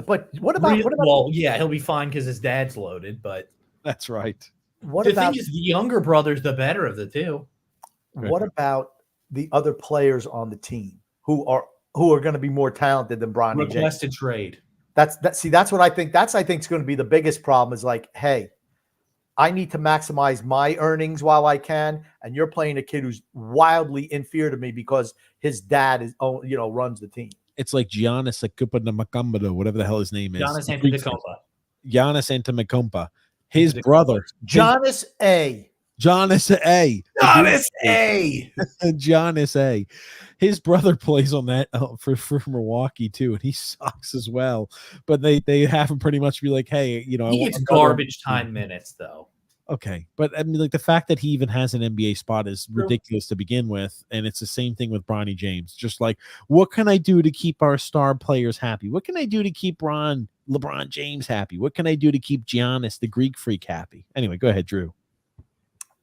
Speaker 2: But what about
Speaker 3: well, yeah, he'll be fine because his dad's loaded, but
Speaker 1: that's right.
Speaker 2: What
Speaker 3: the
Speaker 2: about
Speaker 3: thing is the younger brother's the better of the two.
Speaker 2: What about the other players on the team who are going to be more talented than Bronny James?
Speaker 3: Requested trade.
Speaker 2: That's what I think. I think is going to be the biggest problem is like, hey, I need to maximize my earnings while I can, and you're playing a kid who's wildly inferior to me because his dad is, runs the team.
Speaker 1: It's like Giannis Antetokounmpo, whatever the hell his name is.
Speaker 3: Giannis Antetokounmpo.
Speaker 1: Giannis Antetokounmpo. His brother.
Speaker 2: Giannis A.
Speaker 1: Giannis A.
Speaker 3: Giannis A.
Speaker 1: Giannis A. His brother plays on that for Milwaukee too, and he sucks as well. But they have him pretty much be like, hey,
Speaker 3: he gets garbage time minutes though.
Speaker 1: Okay, but I mean, like the fact that he even has an NBA spot is ridiculous to begin with, and it's the same thing with Bronny James. Just like, what can I do to keep our star players happy? What can I do to keep LeBron James happy? What can I do to keep Giannis, the Greek freak, happy? Anyway, go ahead, Drew.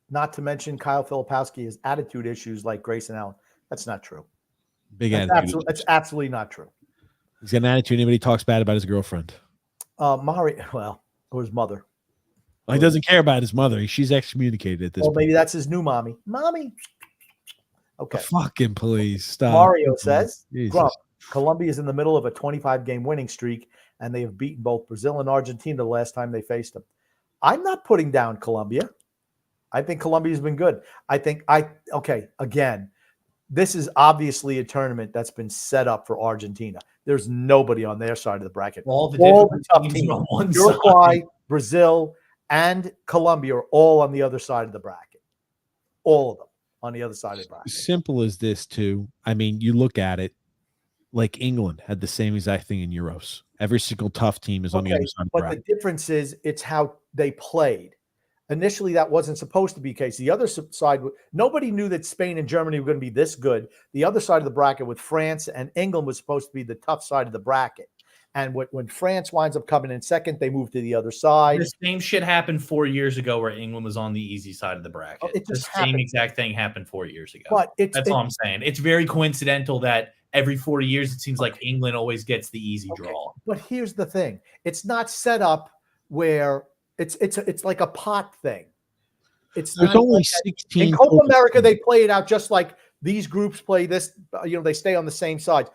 Speaker 2: Not to mention Kyle Filipowski has attitude issues like Grayson Allen. That's not true. That's absolutely not true.
Speaker 1: He's got an attitude. Anybody talks bad about his girlfriend.
Speaker 2: Or his mother.
Speaker 1: Well, he doesn't care about his mother. She's excommunicated at this point.
Speaker 2: Maybe that's his new mommy. Mommy. Okay.
Speaker 1: Fucking please stop.
Speaker 2: Mario says, Grump, Colombia is in the middle of a 25-game winning streak, and they have beaten both Brazil and Argentina the last time they faced them. I'm not putting down Colombia. I think Colombia's been good. Again, this is obviously a tournament that's been set up for Argentina. There's nobody on their side of the bracket.
Speaker 3: All the tough teams on one
Speaker 2: Uruguay,
Speaker 3: side.
Speaker 2: Brazil, and Colombia are all on the other side of the bracket. All of them on the other side of the bracket.
Speaker 1: Simple as this, too. I mean, you look at it, like England had the same exact thing in Euros. Every single tough team is on the other side of the bracket.
Speaker 2: But the difference is it's how they played. Initially, that wasn't supposed to be the case. The other side, nobody knew that Spain and Germany were going to be this good. The other side of the bracket with France and England was supposed to be the tough side of the bracket. And when France winds up coming in second, they move to the other side.
Speaker 3: The same shit happened 4 years ago where England was on the easy side of the bracket. Same exact thing happened 4 years ago.
Speaker 2: But
Speaker 3: that's all I'm saying. It's very coincidental that every 40 years it seems like England always gets the easy draw.
Speaker 2: But here's the thing. It's not set up where it's like a pot thing. There's
Speaker 1: only 16.
Speaker 2: In Copa America, they play it out just like these groups play this. They stay on the same side.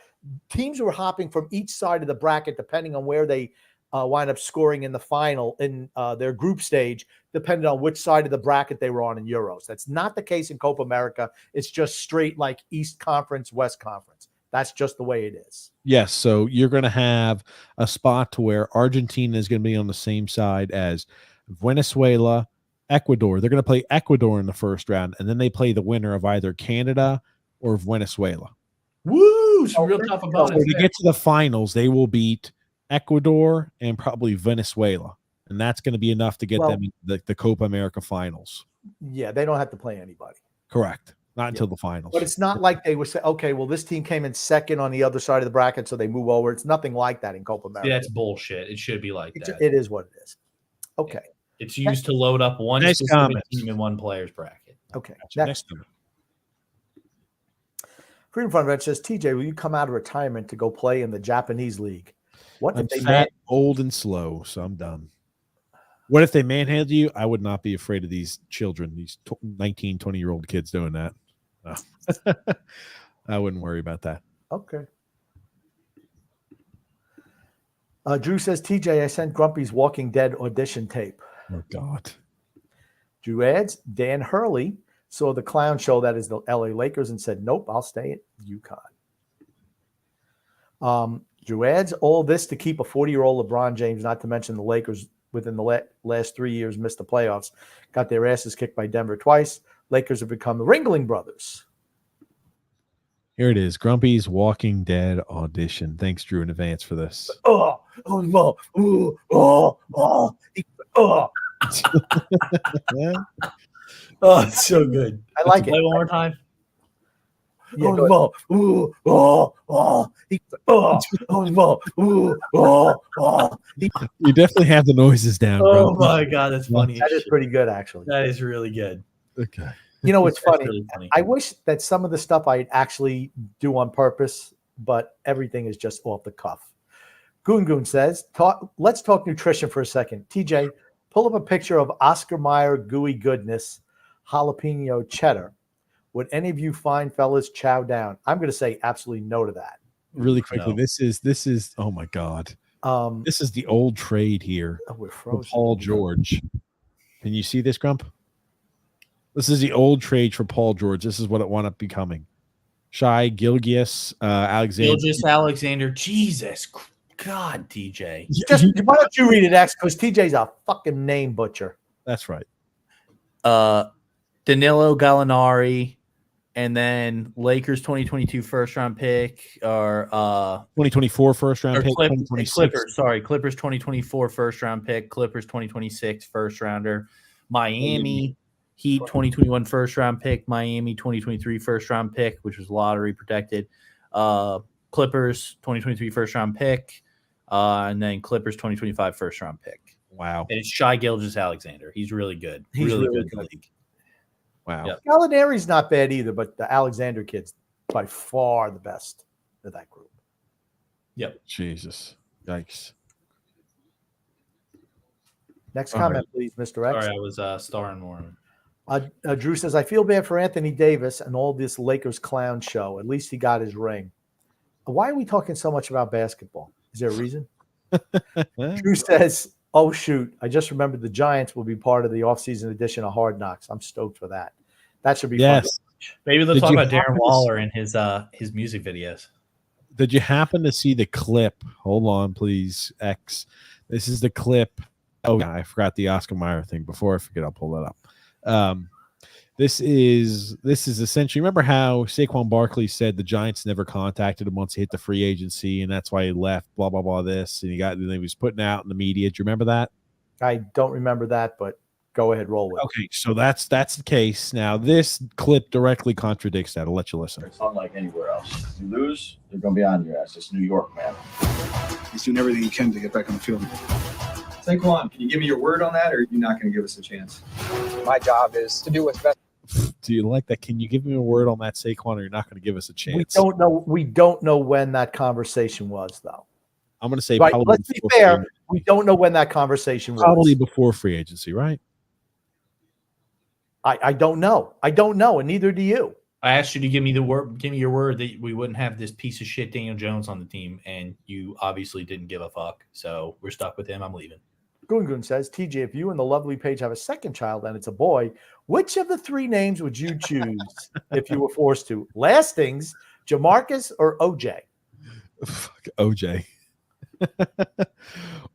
Speaker 2: Teams were hopping from each side of the bracket depending on where they wind up scoring in the final in their group stage, depending on which side of the bracket they were on in Euros. That's not the case in Copa America. It's just straight like East Conference, West Conference. That's just the way it is.
Speaker 1: Yes, so you're going to have a spot to where Argentina is going to be on the same side as Venezuela, Ecuador. They're going to play Ecuador in the first round, and then they play the winner of either Canada or Venezuela.
Speaker 3: Woo! Some real tough opponents.
Speaker 1: So to get to the finals, they will beat Ecuador and probably Venezuela, and that's going to be enough to get them in the Copa America finals.
Speaker 2: Yeah, they don't have to play anybody.
Speaker 1: Correct. Not until the finals.
Speaker 2: But it's not like they would say, okay, well, this team came in second on the other side of the bracket, so they move over. It's nothing like that in Copa America.
Speaker 3: That's bullshit. It should be like that.
Speaker 2: It is what it is. Okay.
Speaker 3: It's used to load up one specific team in one player's bracket.
Speaker 2: Okay.
Speaker 1: Gotcha. Next.
Speaker 2: Freedom Fund Red says, TJ, will you come out of retirement to go play in the Japanese league? What
Speaker 1: I'm
Speaker 2: if they
Speaker 1: fat, old, and slow, so I'm done. What if they manhandle you? I would not be afraid of these children, these 19, 20-year-old kids doing that. No. I wouldn't worry about that.
Speaker 2: Okay. Drew says, TJ, I sent Grumpy's Walking Dead audition tape.
Speaker 1: Oh, God.
Speaker 2: Drew adds, Dan Hurley saw the clown show that is the LA Lakers and said, nope, I'll stay at UConn. Drew adds, all this to keep a 40-year-old LeBron James, not to mention the Lakers within the last 3 years missed the playoffs, got their asses kicked by Denver twice. Lakers have become the Ringling Brothers.
Speaker 1: Here it is, Grumpy's Walking Dead audition. Thanks, Drew, in advance for this.
Speaker 2: Oh,
Speaker 3: it's so good.
Speaker 2: I like it.
Speaker 3: Play one more time.
Speaker 2: Yeah,
Speaker 1: you definitely have the noises down.
Speaker 3: Oh
Speaker 1: Grumpy.
Speaker 3: my God, that's funny.
Speaker 2: That is pretty good, actually.
Speaker 3: That is really good.
Speaker 1: Okay.
Speaker 2: You know, it's funny.
Speaker 3: Really funny.
Speaker 2: I wish that some of the stuff I'd actually do on purpose, but everything is just off the cuff. Goon says, let's talk nutrition for a second. TJ, pull up a picture of Oscar Mayer gooey goodness, jalapeno cheddar. Would any of you fine fellas chow down? I'm going to say absolutely no to that.
Speaker 1: Really quickly, this is oh my God. This is the old trade here.
Speaker 2: We're
Speaker 1: for
Speaker 2: frozen.
Speaker 1: Paul George. Can you see this, Grump? This is the old trade for Paul George. This is what it wound up becoming. Shai Gilgeous Alexander.
Speaker 3: Gilgeous Alexander. Jesus God, TJ.
Speaker 2: Why don't you read it, X? Because TJ's a fucking name butcher.
Speaker 1: That's right.
Speaker 3: Danilo Gallinari, and then Lakers 2022 first round pick, or
Speaker 1: 2024 first round pick.
Speaker 3: Clippers 2024 first round pick. Clippers 2026 first rounder. Miami Heat 2021 first round pick. Miami 2023 first round pick, which was lottery protected. Clippers 2023 first round pick, and then Clippers 2025 first round pick.
Speaker 1: Wow.
Speaker 3: And it's Shai Gilgeous Alexander. He's really good.
Speaker 2: He's really
Speaker 3: good in
Speaker 2: good.
Speaker 3: the league.
Speaker 1: Wow.
Speaker 3: Yep.
Speaker 2: Gallinari's not bad either, but the Alexander kid's by far the best of that group.
Speaker 3: Yep.
Speaker 1: Jesus. Yikes.
Speaker 2: Next comment, please, Mr. X.
Speaker 3: Sorry, I was starring more.
Speaker 2: Drew says, I feel bad for Anthony Davis and all this Lakers clown show. At least he got his ring. Why are we talking so much about basketball? Is there a reason? Drew says, oh, shoot. I just remembered the Giants will be part of the offseason edition of Hard Knocks. I'm stoked for that. That should be fun.
Speaker 3: Maybe they'll talk about Darren Waller and his music videos.
Speaker 1: Did you happen to see the clip? Hold on, please, X. This is the clip. Oh, yeah, I forgot the Oscar Mayer thing. Before I forget, I'll pull that up. This is essentially, remember how Saquon Barkley said the Giants never contacted him once he hit the free agency, and that's why he left, blah, blah, blah, this, and he was putting out in the media. Do you remember that?
Speaker 2: I don't remember that, but go ahead, roll with it.
Speaker 1: Okay, so that's the case. Now, this clip directly contradicts that. I'll let you listen.
Speaker 12: It's not like anywhere else. You lose, they're going to be on your ass. It's New York, man.
Speaker 13: He's doing everything he can to get back on the field.
Speaker 14: Saquon, can you give me your word on that, or are you not going to give us a chance?
Speaker 15: My job is to do what's best.
Speaker 1: Do you like that? Can you give me a word on that, Saquon, or you're not going to give us a chance?
Speaker 2: We don't know when that conversation was, though.
Speaker 1: I'm going to say
Speaker 2: probably. Let's be fair. We don't know when that conversation was.
Speaker 1: Probably before free agency, right?
Speaker 2: I don't know. I don't know, and neither do you.
Speaker 3: I asked you to give me your word that we wouldn't have this piece of shit Daniel Jones on the team, and you obviously didn't give a fuck. So we're stuck with him. I'm leaving.
Speaker 2: Goon says, TJ, if you and the lovely Paige have a second child and it's a boy, which of the three names would you choose if you were forced to? Lastings, Jamarcus, or OJ?
Speaker 1: Fuck OJ.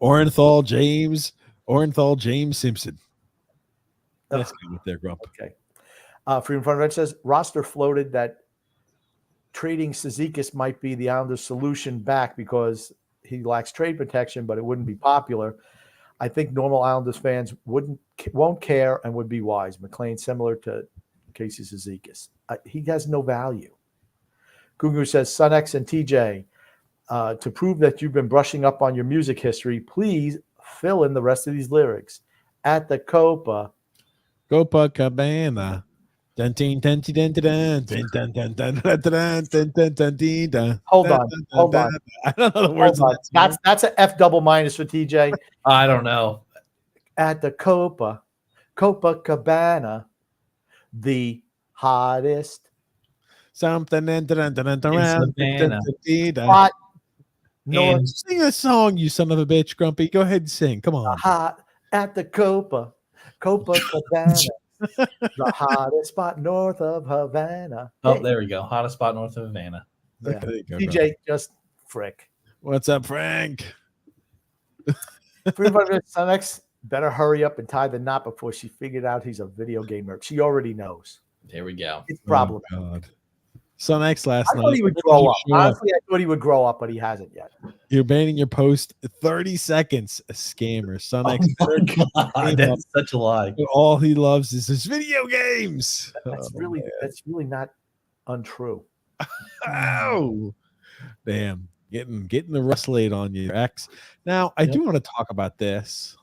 Speaker 1: Orenthal James Simpson. That's good with their Grump.
Speaker 2: Okay. Freedom Fund Red says, roster floated that trading Cizikas might be the Islanders' solution back because he lacks trade protection, but it wouldn't be popular. I think normal Islanders fans won't care and would be wise. McLean, similar to Casey Zizekas. He has no value. Gugu says, Son X and TJ, to prove that you've been brushing up on your music history, please fill in the rest of these lyrics. At the Copa
Speaker 1: Cabana. Hold
Speaker 2: on.
Speaker 1: I don't know the words of that.
Speaker 2: That's an F double minus for TJ.
Speaker 3: I don't know.
Speaker 2: At the Copacabana, the hottest
Speaker 1: something
Speaker 2: spot.
Speaker 1: And sing a song, you son of a bitch, Grumpy. Go ahead and sing. Come on.
Speaker 2: Hot at the Copacabana, the hottest spot north of Havana.
Speaker 3: Oh, there we go. Hottest spot north of Havana.
Speaker 2: Yeah. TJ, just frick.
Speaker 1: What's up, Frank?
Speaker 2: Son X better hurry up and tie the knot before she figured out he's a video game nerd. She already knows.
Speaker 3: There we go.
Speaker 2: It's problem.
Speaker 1: Oh, God. Son X last night.
Speaker 2: I thought he would grow up. Honestly, I thought he would grow up, but he hasn't yet.
Speaker 1: You're banning your post 30 seconds. A scammer. Son X.
Speaker 3: God, that's such a lie.
Speaker 1: All he loves is his video games.
Speaker 2: That's really not untrue.
Speaker 1: Oh, damn. Getting the rust laid on you, X. Now, I do want to talk about this.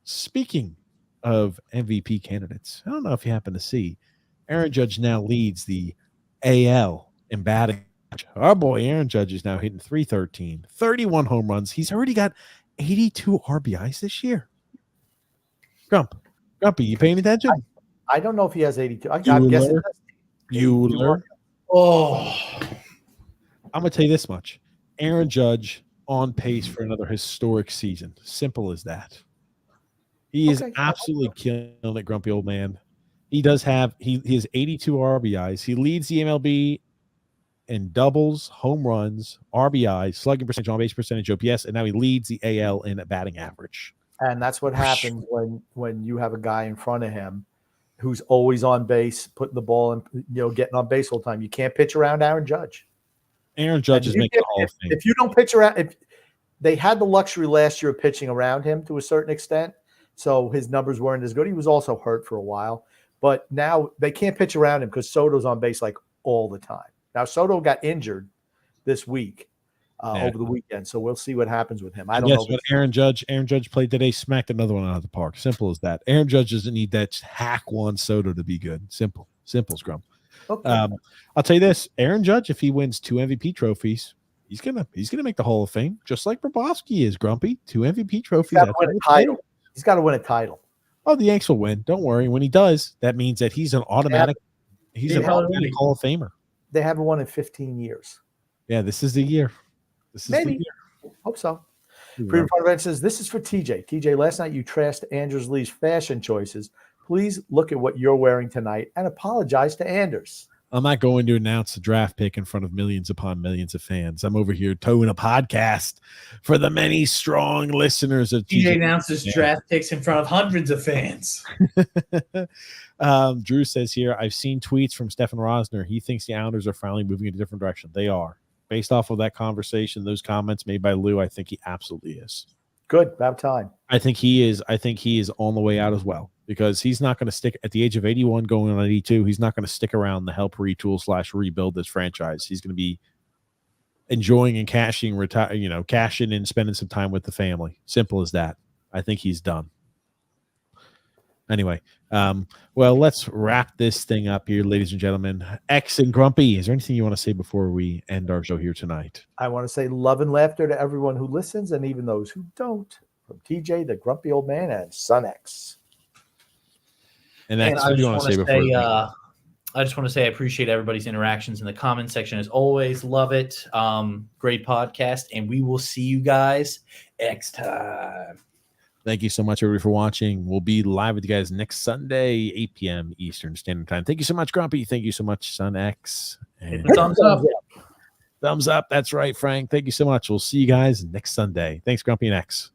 Speaker 1: Speaking of MVP candidates, I don't know if you happen to see, Aaron Judge now leads the AL in batting. Our boy Aaron Judge is now hitting 313, 31 home runs. He's already got 82 RBIs this year. Grumpy, you paying attention?
Speaker 2: I don't know if he has 82. I'm guessing
Speaker 1: Bueller.
Speaker 3: Oh,
Speaker 1: I'm going to tell you this much. Aaron Judge on pace for another historic season. Simple as that. He is absolutely killing it, grumpy old man. He does have he has 82 RBIs. He leads the MLB in doubles, home runs, RBIs, slugging percentage, on base percentage, OPS, and now he leads the AL in batting average.
Speaker 2: And that's what happens when you have a guy in front of him who's always on base, putting the ball in, getting on base all the time. You can't pitch around Aaron Judge.
Speaker 1: Aaron Judge is making the Hall of Fame.
Speaker 2: If you don't pitch around, if they had the luxury last year of pitching around him to a certain extent, so his numbers weren't as good. He was also hurt for a while, but now they can't pitch around him because Soto's on base like all the time. Now Soto got injured this week over the weekend, so we'll see what happens with him. I don't know.
Speaker 1: What Aaron Judge played today, smacked another one out of the park. Simple as that. Aaron Judge doesn't need that hack one Soto to be good. Simple scrum.
Speaker 2: Okay.
Speaker 1: I'll tell you this: Aaron Judge, if he wins 2 MVP trophies, he's gonna make the Hall of Fame, just like Bobrovsky is. Grumpy, 2 MVP trophies.
Speaker 2: He's got to win a title.
Speaker 1: Oh, the Yanks will win. Don't worry. When he does, that means that he's an automatic. He's an automatic Hall of Famer.
Speaker 2: They haven't won in 15 years.
Speaker 1: Yeah, this is the year.
Speaker 2: Maybe. Hope so. Freedom Fighter says, this is for TJ. TJ, last night you trashed Anders Lee's fashion choices. Please look at what you're wearing tonight and apologize to Anders.
Speaker 1: I'm not going to announce the draft pick in front of millions upon millions of fans. I'm over here towing a podcast for the many strong listeners of
Speaker 3: TJ announces draft picks in front of hundreds of fans.
Speaker 1: Drew says here, I've seen tweets from Stefan Rosner. He thinks the Islanders are finally moving in a different direction. They are. Based off of that conversation, those comments made by Lou, I think he absolutely is.
Speaker 2: Good. About time.
Speaker 1: I think he is on the way out as well, because he's not going to stick at the age of 81 going on 82. He's not going to stick around to help retool / rebuild this franchise. He's going to be enjoying and cashing in, spending some time with the family. Simple as that. I think he's done. Anyway, well, let's wrap this thing up here, ladies and gentlemen. X and Grumpy, is there anything you want to say before we end our show here tonight?
Speaker 2: I want to say love and laughter to everyone who listens and even those who don't. From TJ, the grumpy old man, and Son X.
Speaker 1: And X, what do you want to say before?
Speaker 3: I just want to say I appreciate everybody's interactions in the comment section as always. Love it. Great podcast, and we will see you guys next time.
Speaker 1: Thank you so much, everybody, for watching. We'll be live with you guys next Sunday, 8 p.m. Eastern Standard Time. Thank you so much, Grumpy. Thank you so much, Son X. And
Speaker 3: thumbs up.
Speaker 1: Thumbs up. That's right, Frank. Thank you so much. We'll see you guys next Sunday. Thanks, Grumpy and X.